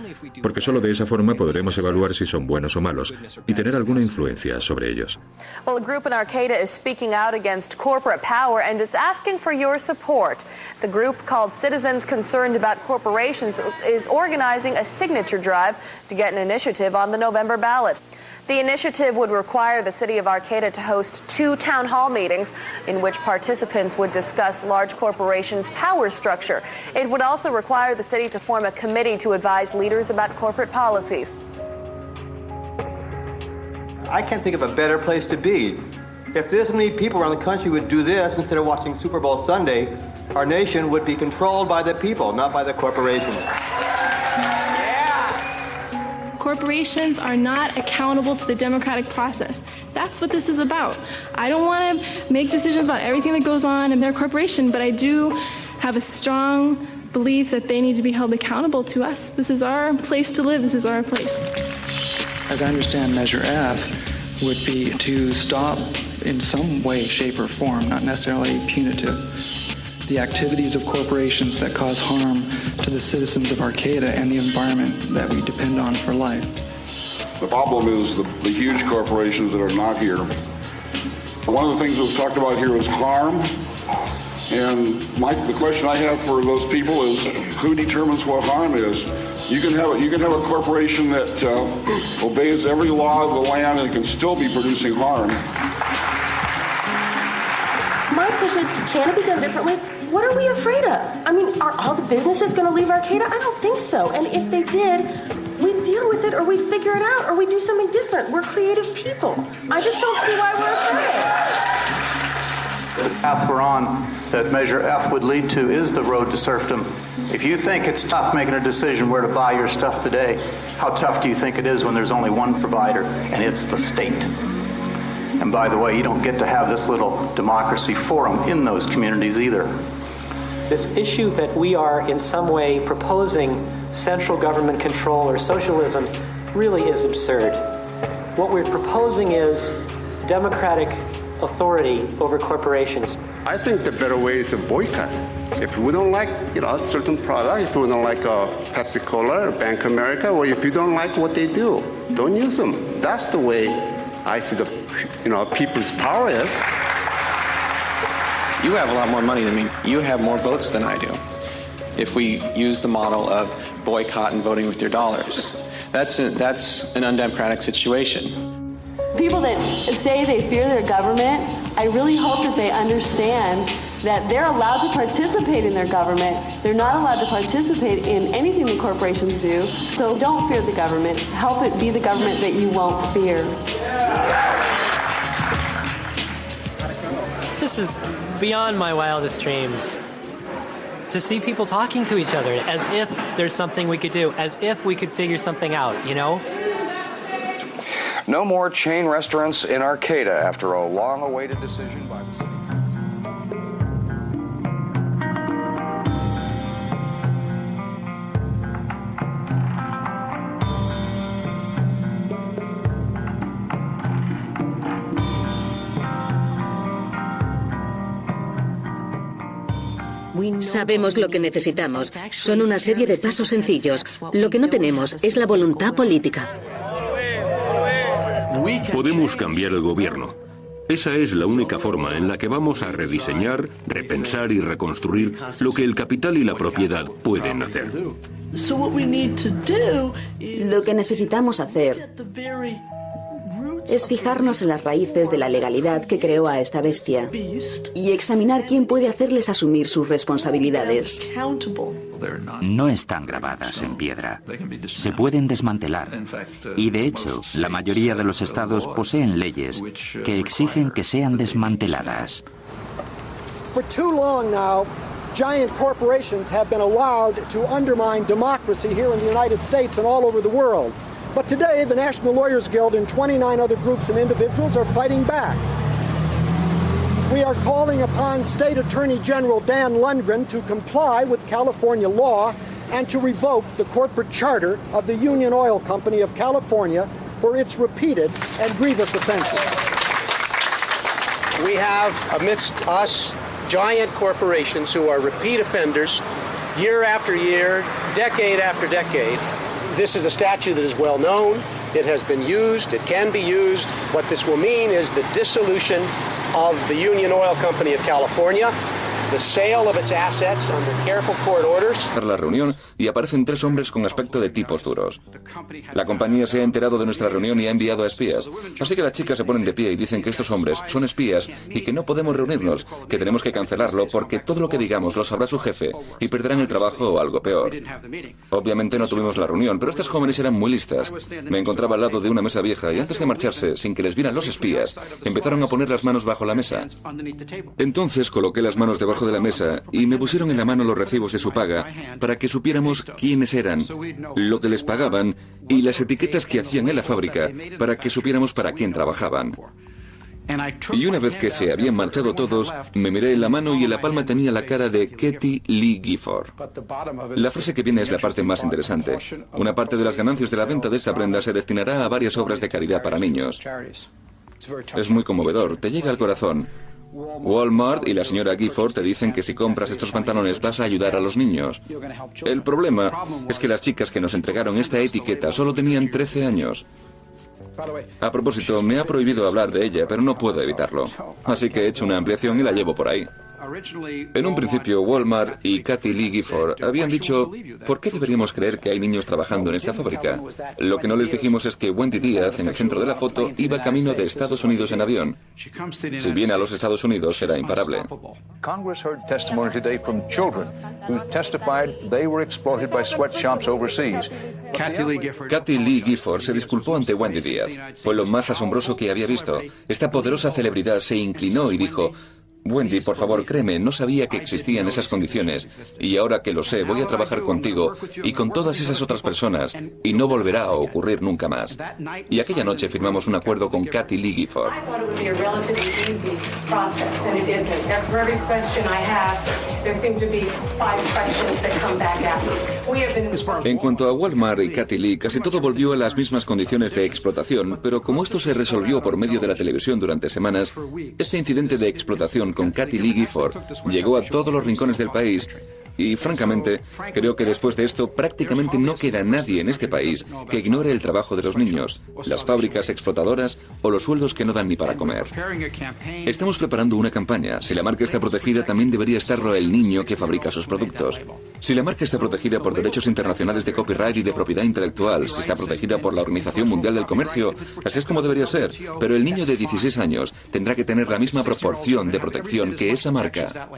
porque solo de esa forma podremos evaluar si son buenos o malos y tener alguna influencia sobre ellos. Well, a group in Arcata is speaking out against corporate power and it's asking for your support. The group called Citizens Concerned About Corporations is organizing a signature drive to get an initiative on the November ballot. The initiative would require the city of Arcata to host 2 town hall meetings in which participants would discuss large corporations' power structure. It would also require the city to form a committee to advise leaders about corporate policies. I can't think of a better place to be. If this many people around the country would do this instead of watching Super Bowl Sunday, our nation would be controlled by the people, not by the corporations. Corporations are not accountable to the democratic process. That's what this is about. I don't want to make decisions about everything that goes on in their corporation, but I do have a strong belief that they need to be held accountable to us. This is our place to live. This is our place. As I understand, Measure F would be to stop in some way, shape, or form, not necessarily punitive, the activities of corporations that cause harm to the citizens of Arcata and the environment that we depend on for life. The problem is the huge corporations that are not here. One of the things that was talked about here is harm. And the question I have for those people is, who determines what harm is? You can have a corporation that obeys every law of the land and can still be producing harm. My question is, can it be done differently? What are we afraid of? I mean, are all the businesses going to leave Arcata? I don't think so. And if they did, we'd deal with it, or we'd figure it out, or we'd do something different. We're creative people. I just don't see why we're afraid. The path we're on that Measure F would lead to is the road to serfdom. If you think it's tough making a decision where to buy your stuff today, how tough do you think it is when there's only one provider, and it's the state? And by the way, you don't get to have this little democracy forum in those communities either. This issue that we are in some way proposing central government control or socialism really is absurd. What we're proposing is democratic authority over corporations. I think the better way is a boycott. If we don't like, a certain product, if we don't like Pepsi Cola or Bank of America, or if you don't like what they do, don't use them. That's the way I see the, people's power is. You have a lot more money than me. You have more votes than I do. If we use the model of boycott and voting with your dollars, that's an undemocratic situation. People that say they fear their government, I really hope that they understand that they're allowed to participate in their government. They're not allowed to participate in anything the corporations do. So don't fear the government. Help it be the government that you won't fear. This is beyond my wildest dreams. To see people talking to each other as if there's something we could do, as if we could figure something out, No more chain restaurants in Arcata after a long-awaited decision by the city. Sabemos lo que necesitamos. Son una serie de pasos sencillos. Lo que no tenemos es la voluntad política. Podemos cambiar el gobierno. Esa es la única forma en la que vamos a rediseñar, repensar y reconstruir lo que el capital y la propiedad pueden hacer. Lo que necesitamos hacer es fijarnos en las raíces de la legalidad que creó a esta bestia y examinar quién puede hacerles asumir sus responsabilidades. No están grabadas en piedra. Se pueden desmantelar. Y de hecho, la mayoría de los estados poseen leyes que exigen que sean desmanteladas. For too long now, giant corporations have been allowed to undermine democracy here in the United States and all over the world. But today, the National Lawyers Guild and 29 other groups and individuals are fighting back. We are calling upon State Attorney General Dan Lundgren to comply with California law and to revoke the corporate charter of the Union Oil Company of California for its repeated and grievous offenses. We have amidst us giant corporations who are repeat offenders year after year, decade after decade, this is a statute that is well known. It has been used. It can be used. What this will mean is the dissolution of the Union Oil Company of California, the sale of its assets under careful court orders. La reunión y aparecen 3 hombres con aspecto de tipos duros. La compañía se ha enterado de nuestra reunión y ha enviado a espías. Así que las chicas se ponen de pie y dicen que estos hombres son espías y que no podemos reunirnos, que tenemos que cancelarlo porque todo lo que digamos lo sabrá su jefe y perderán el trabajo o algo peor. Obviamente no tuvimos la reunión, pero estas jóvenes eran muy listas. Me encontraba al lado de una mesa vieja y antes de marcharse, sin que les vieran los espías, empezaron a poner las manos bajo la mesa. Entonces coloqué las manos debajo de la mesa y me pusieron en la mano los recibos de su paga para que supiéramos quiénes eran, lo que les pagaban y las etiquetas que hacían en la fábrica para que supiéramos para quién trabajaban. Y una vez que se habían marchado todos, me miré en la mano y en la palma tenía la cara de Kathie Lee Gifford. La frase que viene es la parte más interesante. Una parte de las ganancias de la venta de esta prenda se destinará a varias obras de caridad para niños. Es muy conmovedor, te llega al corazón. Walmart y la señora Gifford te dicen que si compras estos pantalones vas a ayudar a los niños. El problema es que las chicas que nos entregaron esta etiqueta solo tenían 13 años. A propósito, me ha prohibido hablar de ella, pero no puedo evitarlo. Así que he hecho una ampliación y la llevo por ahí. En un principio, Walmart y Kathie Lee Gifford habían dicho, ¿por qué deberíamos creer que hay niños trabajando en esta fábrica? Lo que no les dijimos es que Wendy Díaz, en el centro de la foto, iba camino de Estados Unidos en avión. Si viene a los Estados Unidos, será imparable. Congress heard testimony today from children who testified they were exploited by sweatshops overseas. Kathie Lee Gifford se disculpó ante Wendy Díaz. Fue lo más asombroso que había visto. Esta poderosa celebridad se inclinó y dijo, Wendy, por favor, créeme, no sabía que existían esas condiciones y ahora que lo sé, voy a trabajar contigo y con todas esas otras personas y no volverá a ocurrir nunca más. Y aquella noche firmamos un acuerdo con Kathie Lee Gifford. En cuanto a Walmart y Kathie Lee, casi todo volvió a las mismas condiciones de explotación, pero como esto se resolvió por medio de la televisión durante semanas, este incidente de explotación con Kathie Lee Gifford llegó a todos los rincones del país y, francamente, creo que después de esto prácticamente no queda nadie en este país que ignore el trabajo de los niños, las fábricas explotadoras o los sueldos que no dan ni para comer. Estamos preparando una campaña. Si la marca está protegida, también debería estarlo el niño que fabrica sus productos. Si la marca está protegida por derechos internacionales de copyright y de propiedad intelectual, si está protegida por la Organización Mundial del Comercio, así es como debería ser. Pero el niño de 16 años tendrá que tener la misma proporción de protección que esa marca.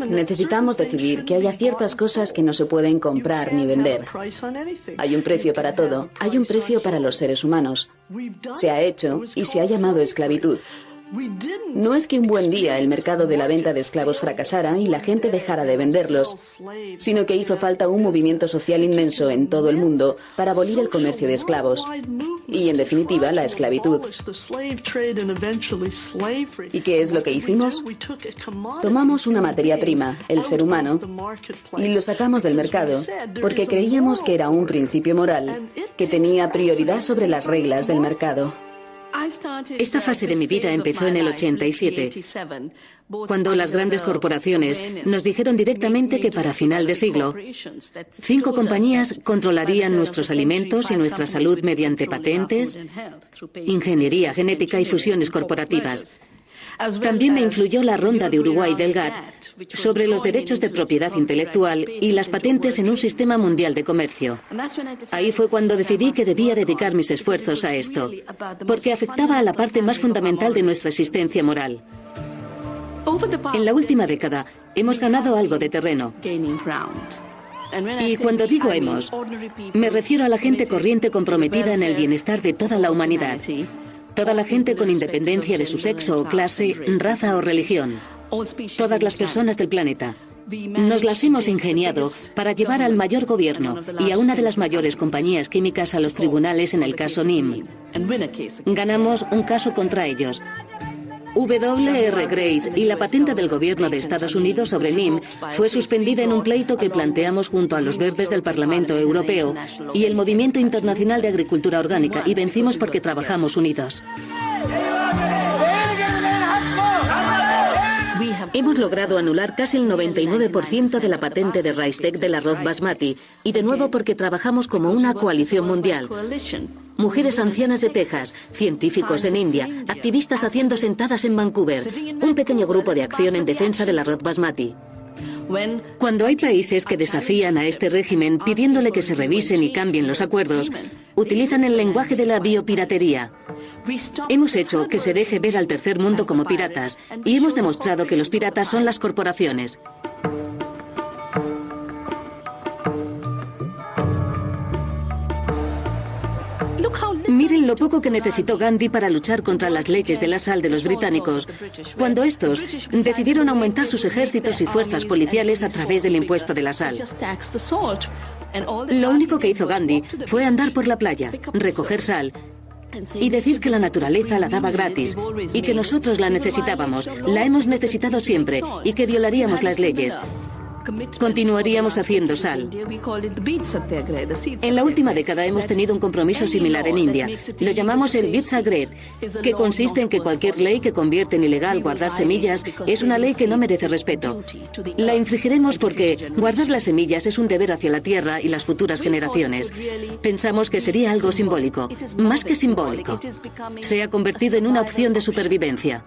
Necesitamos decidir que haya ciertas cosas que no se pueden comprar ni vender. Hay un precio para todo, hay un precio para los seres humanos. Se ha hecho y se ha llamado esclavitud. No es que un buen día el mercado de la venta de esclavos fracasara y la gente dejara de venderlos, sino que hizo falta un movimiento social inmenso en todo el mundo para abolir el comercio de esclavos y, en definitiva, la esclavitud. ¿Y qué es lo que hicimos? Tomamos una materia prima, el ser humano, y lo sacamos del mercado porque creíamos que era un principio moral que tenía prioridad sobre las reglas del mercado. Esta fase de mi vida empezó en el 87, cuando las grandes corporaciones nos dijeron directamente que para final de siglo, 5 compañías controlarían nuestros alimentos y nuestra salud mediante patentes, ingeniería genética y fusiones corporativas. También me influyó la ronda de Uruguay del GATT sobre los derechos de propiedad intelectual y las patentes en un sistema mundial de comercio. Ahí fue cuando decidí que debía dedicar mis esfuerzos a esto, porque afectaba a la parte más fundamental de nuestra existencia moral. En la última década hemos ganado algo de terreno. Y cuando digo hemos, me refiero a la gente corriente comprometida en el bienestar de toda la humanidad. Toda la gente con independencia de su sexo o clase, raza o religión. Todas las personas del planeta. Nos las hemos ingeniado para llevar al mayor gobierno y a una de las mayores compañías químicas a los tribunales en el caso NIM. Ganamos un caso contra ellos. W.R. Grace y la patente del gobierno de Estados Unidos sobre NIM fue suspendida en un pleito que planteamos junto a los verdes del Parlamento Europeo y el Movimiento Internacional de Agricultura Orgánica, y vencimos porque trabajamos unidos. Hemos logrado anular casi el 99% de la patente de Raistec del arroz basmati, y de nuevo porque trabajamos como una coalición mundial. Mujeres ancianas de Texas, científicos en India, activistas haciendo sentadas en Vancouver, un pequeño grupo de acción en defensa del arroz basmati. Cuando hay países que desafían a este régimen pidiéndole que se revisen y cambien los acuerdos, utilizan el lenguaje de la biopiratería. Hemos hecho que se deje ver al tercer mundo como piratas, y hemos demostrado que los piratas son las corporaciones. Miren lo poco que necesitó Gandhi para luchar contra las leyes de la sal de los británicos, cuando estos decidieron aumentar sus ejércitos y fuerzas policiales a través del impuesto de la sal. Lo único que hizo Gandhi fue andar por la playa, recoger sal y decir que la naturaleza la daba gratis y que nosotros la necesitábamos, la hemos necesitado siempre, y que violaríamos las leyes. Continuaríamos haciendo sal. En la última década hemos tenido un compromiso similar en India. Lo llamamos el Beet Sagret, que consiste en que cualquier ley que convierte en ilegal guardar semillas es una ley que no merece respeto. La infringiremos porque guardar las semillas es un deber hacia la tierra y las futuras generaciones. Pensamos que sería algo simbólico. Más que simbólico. Se ha convertido en una opción de supervivencia.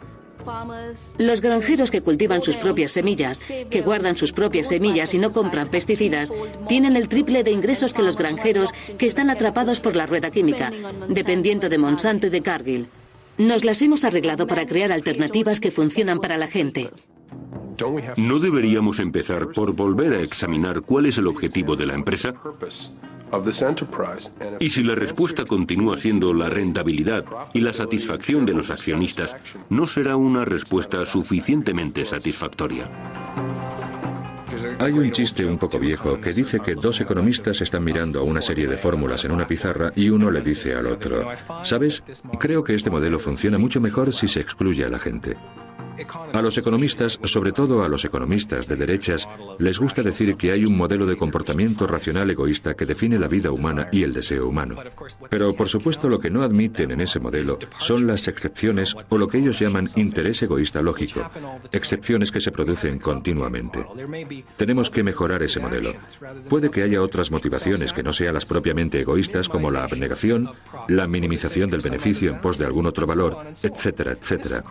Los granjeros que cultivan sus propias semillas, que guardan sus propias semillas y no compran pesticidas, tienen el triple de ingresos que los granjeros que están atrapados por la rueda química, dependiendo de Monsanto y de Cargill. Nos las hemos arreglado para crear alternativas que funcionan para la gente. ¿No deberíamos empezar por volver a examinar cuál es el objetivo de la empresa? Y si la respuesta continúa siendo la rentabilidad y la satisfacción de los accionistas, no será una respuesta suficientemente satisfactoria. Hay un chiste un poco viejo que dice que dos economistas están mirando a una serie de fórmulas en una pizarra y uno le dice al otro: ¿sabes? Creo que este modelo funciona mucho mejor si se excluye a la gente. A los economistas, sobre todo a los economistas de derechas, les gusta decir que hay un modelo de comportamiento racional egoísta que define la vida humana y el deseo humano. Pero, por supuesto, lo que no admiten en ese modelo son las excepciones o lo que ellos llaman interés egoísta lógico, excepciones que se producen continuamente. Tenemos que mejorar ese modelo. Puede que haya otras motivaciones que no sean las propiamente egoístas, como la abnegación, la minimización del beneficio en pos de algún otro valor, etcétera, etcétera.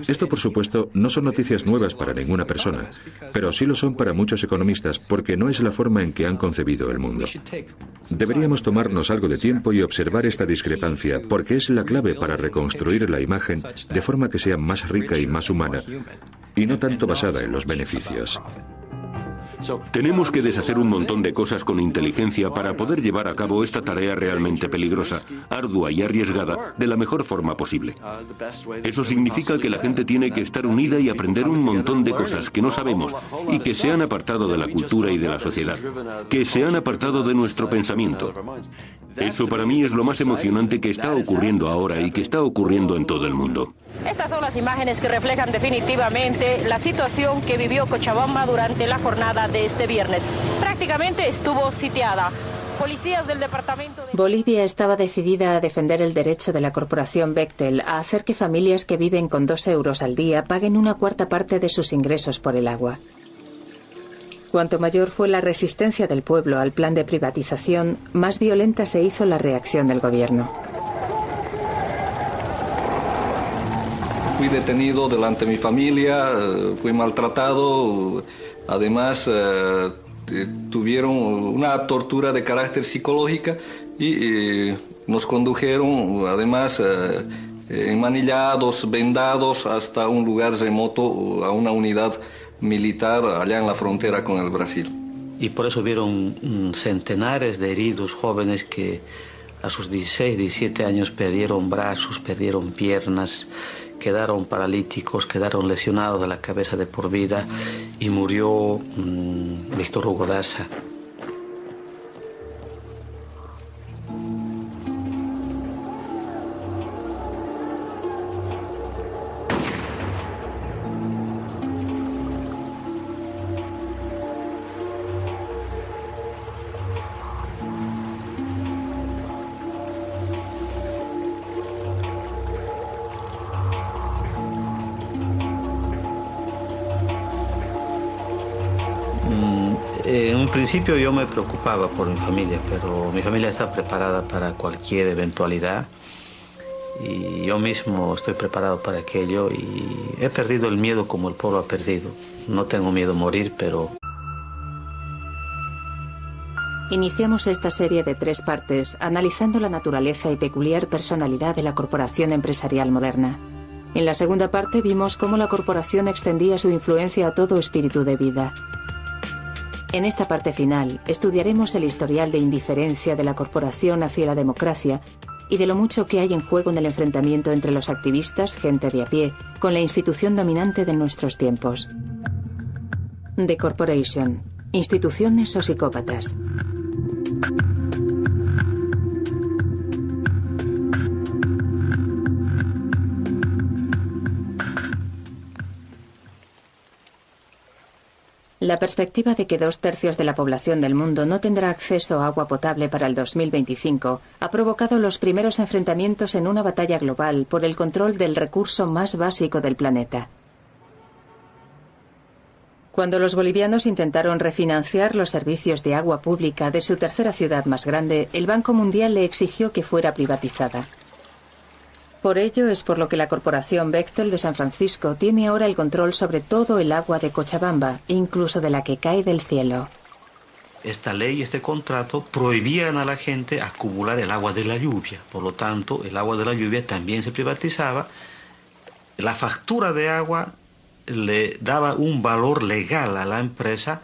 Esto, por supuesto, no son noticias nuevas para ninguna persona, pero sí lo son para muchos economistas porque no es la forma en que han concebido el mundo. Deberíamos tomarnos algo de tiempo y observar esta discrepancia porque es la clave para reconstruir la imagen de forma que sea más rica y más humana y no tanto basada en los beneficios. Tenemos que deshacer un montón de cosas con inteligencia para poder llevar a cabo esta tarea realmente peligrosa, ardua y arriesgada de la mejor forma posible. Eso significa que la gente tiene que estar unida y aprender un montón de cosas que no sabemos y que se han apartado de la cultura y de la sociedad, que se han apartado de nuestro pensamiento. Eso para mí es lo más emocionante que está ocurriendo ahora y que está ocurriendo en todo el mundo. Estas son las imágenes que reflejan definitivamente la situación que vivió Cochabamba durante la jornada de este viernes. Prácticamente estuvo sitiada. Policías del departamento de... Bolivia estaba decidida a defender el derecho de la corporación Bechtel a hacer que familias que viven con 2 euros al día paguen una cuarta parte de sus ingresos por el agua. Cuanto mayor fue la resistencia del pueblo al plan de privatización, más violenta se hizo la reacción del gobierno. Fui detenido delante de mi familia, fui maltratado, además tuvieron una tortura de carácter psicológica y nos condujeron además enmanillados, vendados hasta un lugar remoto, a una unidad militar allá en la frontera con el Brasil. Y por eso vieron centenares de heridos jóvenes que a sus 16, 17 años perdieron brazos, perdieron piernas, quedaron paralíticos, quedaron lesionados de la cabeza de por vida y murió Víctor Hugo Daza. principio yo me preocupaba por mi familia, pero mi familia está preparada para cualquier eventualidad y yo mismo estoy preparado para aquello y he perdido el miedo como el pueblo ha perdido. No tengo miedo a morir, pero... Iniciamos esta serie de 3 partes analizando la naturaleza y peculiar personalidad de la corporación empresarial moderna. En la segunda parte vimos cómo la corporación extendía su influencia a todo espíritu de vida. En esta parte final estudiaremos el historial de indiferencia de la corporación hacia la democracia y de lo mucho que hay en juego en el enfrentamiento entre los activistas, gente de a pie, con la institución dominante de nuestros tiempos. The Corporation. Instituciones o psicópatas. La perspectiva de que 2/3 de la población del mundo no tendrá acceso a agua potable para el 2025 ha provocado los primeros enfrentamientos en una batalla global por el control del recurso más básico del planeta. Cuando los bolivianos intentaron refinanciar los servicios de agua pública de su tercera ciudad más grande, el Banco Mundial le exigió que fuera privatizada. Por ello es por lo que la corporación Bechtel de San Francisco tiene ahora el control sobre todo el agua de Cochabamba, incluso de la que cae del cielo. Esta ley, este contrato, prohibían a la gente acumular el agua de la lluvia. Por lo tanto, el agua de la lluvia también se privatizaba. La factura de agua le daba un valor legal a la empresa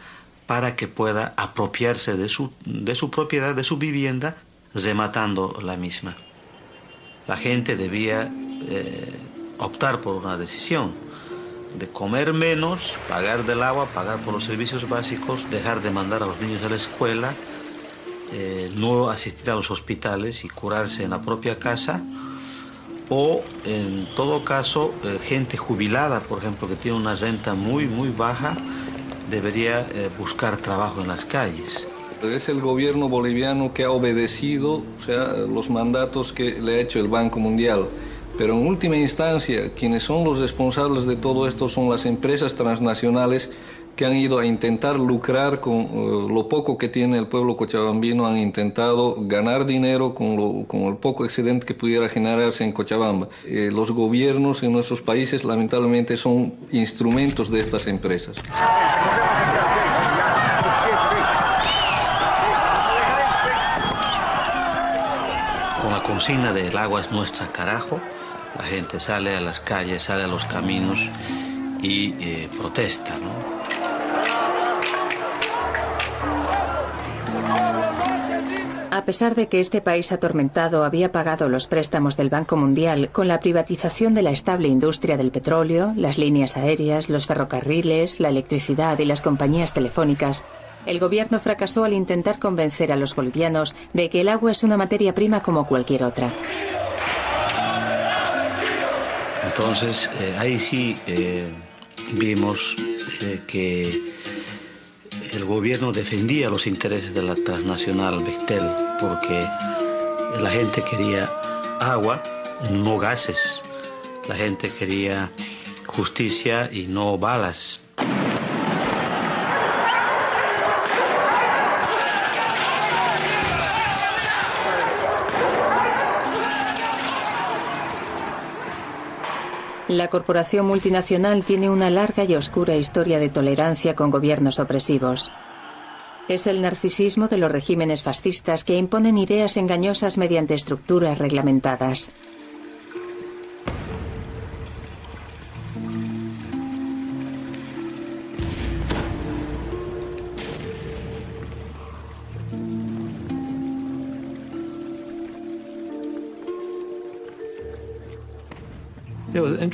para que pueda apropiarse de su propiedad, de su vivienda, rematando la misma. La gente debía optar por una decisión de comer menos, pagar del agua, pagar por los servicios básicos, dejar de mandar a los niños a la escuela, no asistir a los hospitales y curarse en la propia casa, o en todo caso gente jubilada, por ejemplo, que tiene una renta muy baja, debería buscar trabajo en las calles. Es el gobierno boliviano que ha obedecido, los mandatos que le ha hecho el Banco Mundial. Pero en última instancia, quienes son los responsables de todo esto son las empresas transnacionales que han ido a intentar lucrar con lo poco que tiene el pueblo cochabambino, han intentado ganar dinero con el poco excedente que pudiera generarse en Cochabamba. Los gobiernos en nuestros países lamentablemente son instrumentos de estas empresas. Con la consigna de el agua es nuestra, carajo, la gente sale a las calles, sale a los caminos y protesta, ¿no? A pesar de que este país atormentado había pagado los préstamos del Banco Mundial con la privatización de la estable industria del petróleo, las líneas aéreas, los ferrocarriles, la electricidad y las compañías telefónicas, el gobierno fracasó al intentar convencer a los bolivianos de que el agua es una materia prima como cualquier otra. Entonces, ahí sí vimos que el gobierno defendía los intereses de la transnacional Bechtel, porque la gente quería agua, no gases. La gente quería justicia y no balas. La corporación multinacional tiene una larga y oscura historia de tolerancia con gobiernos opresivos. Es el narcisismo de los regímenes fascistas que imponen ideas engañosas mediante estructuras reglamentadas.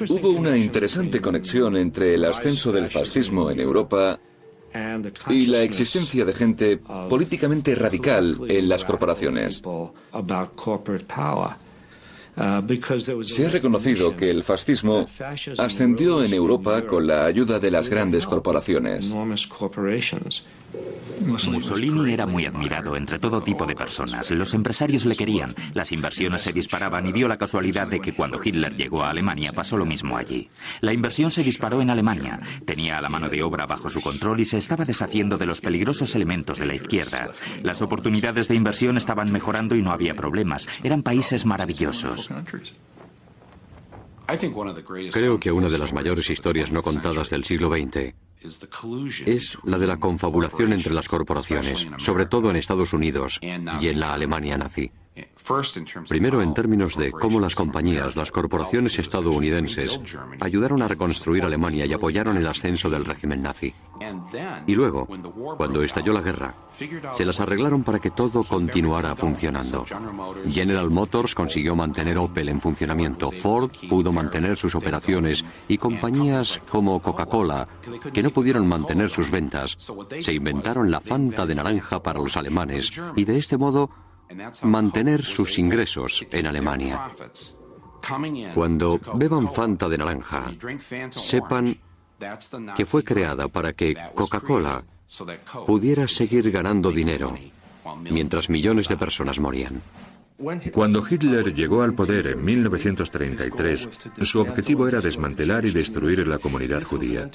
Hubo una interesante conexión entre el ascenso del fascismo en Europa y la existencia de gente políticamente radical en las corporaciones. Se ha reconocido que el fascismo ascendió en Europa con la ayuda de las grandes corporaciones. Mussolini era muy admirado entre todo tipo de personas. Los empresarios le querían, las inversiones se disparaban y dio la casualidad de que cuando Hitler llegó a Alemania pasó lo mismo allí. La inversión se disparó en Alemania, tenía a la mano de obra bajo su control y se estaba deshaciendo de los peligrosos elementos de la izquierda. Las oportunidades de inversión estaban mejorando y no había problemas. Eran países maravillosos. Creo que una de las mayores historias no contadas del siglo XX es la de la confabulación entre las corporaciones, sobre todo en Estados Unidos y en la Alemania nazi. Primero, en términos de cómo las compañías, las corporaciones estadounidenses, ayudaron a reconstruir Alemania y apoyaron el ascenso del régimen nazi. Y luego, cuando estalló la guerra, se las arreglaron para que todo continuara funcionando. General Motors consiguió mantener Opel en funcionamiento, Ford pudo mantener sus operaciones y compañías como Coca-Cola, que no pudieron mantener sus ventas, se inventaron la Fanta de naranja para los alemanes y de este modo mantener sus ingresos en Alemania. Cuando beban Fanta de naranja, sepan que fue creada para que Coca-Cola pudiera seguir ganando dinero mientras millones de personas morían. Cuando Hitler llegó al poder en 1933, su objetivo era desmantelar y destruir la comunidad judía.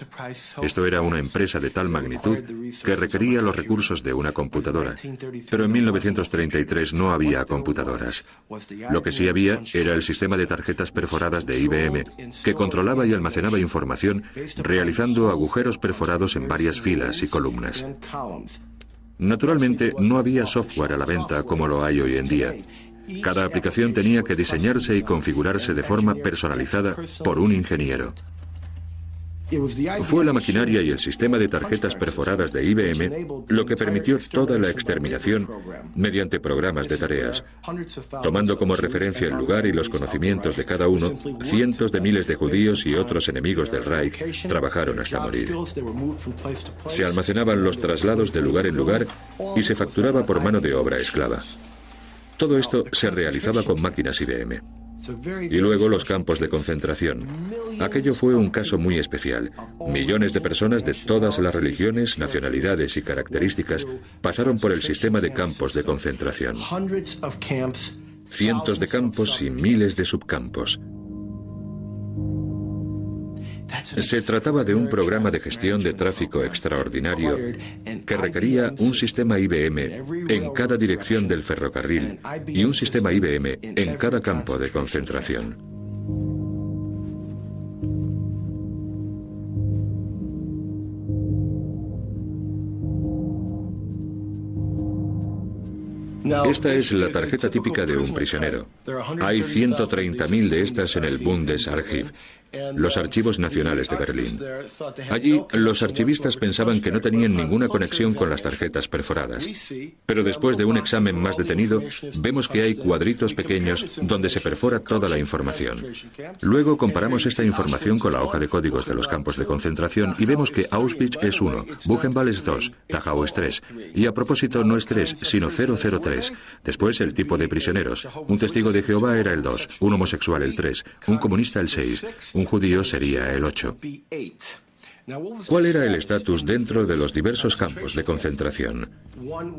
Esto era una empresa de tal magnitud que requería los recursos de una computadora. Pero en 1933 no había computadoras. Lo que sí había era el sistema de tarjetas perforadas de IBM, que controlaba y almacenaba información realizando agujeros perforados en varias filas y columnas. Naturalmente, no había software a la venta como lo hay hoy en día. Cada aplicación tenía que diseñarse y configurarse de forma personalizada por un ingeniero. Fue la maquinaria y el sistema de tarjetas perforadas de IBM lo que permitió toda la exterminación mediante programas de tareas. Tomando como referencia el lugar y los conocimientos de cada uno, cientos de miles de judíos y otros enemigos del Reich trabajaron hasta morir. Se almacenaban los traslados de lugar en lugar y se facturaba por mano de obra esclava. Todo esto se realizaba con máquinas IBM. Y luego los campos de concentración. Aquello fue un caso muy especial. Millones de personas de todas las religiones, nacionalidades y características pasaron por el sistema de campos de concentración. Cientos de campos y miles de subcampos. Se trataba de un programa de gestión de tráfico extraordinario que requería un sistema IBM en cada dirección del ferrocarril y un sistema IBM en cada campo de concentración. Esta es la tarjeta típica de un prisionero. Hay 130.000 de estas en el Bundesarchiv, los archivos nacionales de Berlín. Allí, los archivistas pensaban que no tenían ninguna conexión con las tarjetas perforadas. Pero después de un examen más detenido, vemos que hay cuadritos pequeños donde se perfora toda la información. Luego comparamos esta información con la hoja de códigos de los campos de concentración y vemos que Auschwitz es 1, Buchenwald es 2, Dachau es 3. Y a propósito, no es 3, sino 003. Después, el tipo de prisioneros. Un testigo de Jehová era el 2, un homosexual el 3, un comunista el 6, un judío sería el 8. ¿Cuál era el estatus dentro de los diversos campos de concentración?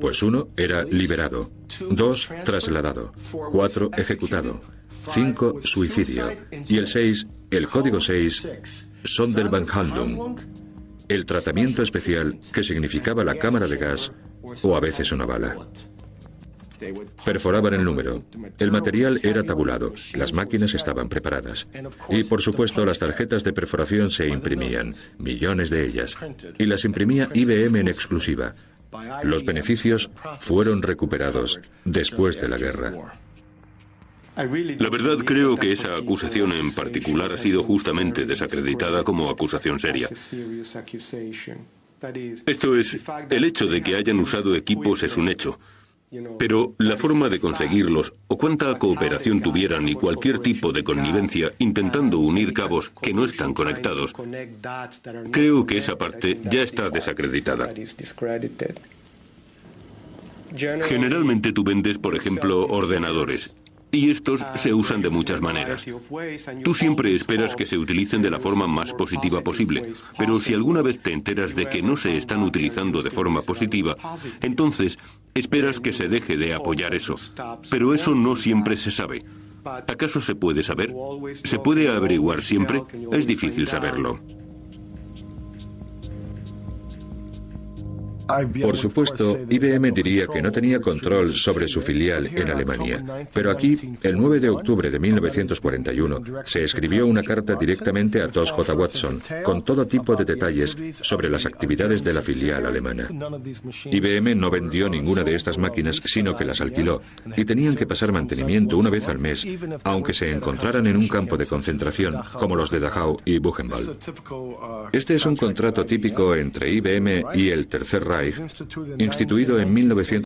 Pues 1 era liberado, 2 trasladado, 4 ejecutado, 5 suicidio y el 6, el código 6, Sonderbehandlung, el tratamiento especial que significaba la cámara de gas o a veces una bala. Perforaban el número. El material era tabulado. Las máquinas estaban preparadas. Y, por supuesto, las tarjetas de perforación se imprimían, millones de ellas. Y las imprimía IBM en exclusiva. Los beneficios fueron recuperados después de la guerra. La verdad, creo que esa acusación en particular ha sido justamente desacreditada como acusación seria. Esto es, el hecho de que hayan usado equipos es un hecho. Pero la forma de conseguirlos, o cuánta cooperación tuvieran y cualquier tipo de connivencia intentando unir cabos que no están conectados, creo que esa parte ya está desacreditada. Generalmente tú vendes, por ejemplo, ordenadores. Y estos se usan de muchas maneras. Tú siempre esperas que se utilicen de la forma más positiva posible, pero si alguna vez te enteras de que no se están utilizando de forma positiva, entonces esperas que se deje de apoyar eso. Pero eso no siempre se sabe. ¿Acaso se puede saber? ¿Se puede averiguar siempre? Es difícil saberlo. Por supuesto, IBM diría que no tenía control sobre su filial en Alemania, pero aquí, el 9 de octubre de 1941, se escribió una carta directamente a Thomas J. Watson, con todo tipo de detalles sobre las actividades de la filial alemana. IBM no vendió ninguna de estas máquinas, sino que las alquiló, y tenían que pasar mantenimiento una vez al mes, aunque se encontraran en un campo de concentración, como los de Dachau y Buchenwald. Este es un contrato típico entre IBM y el Tercer Reich, instituido en 1941.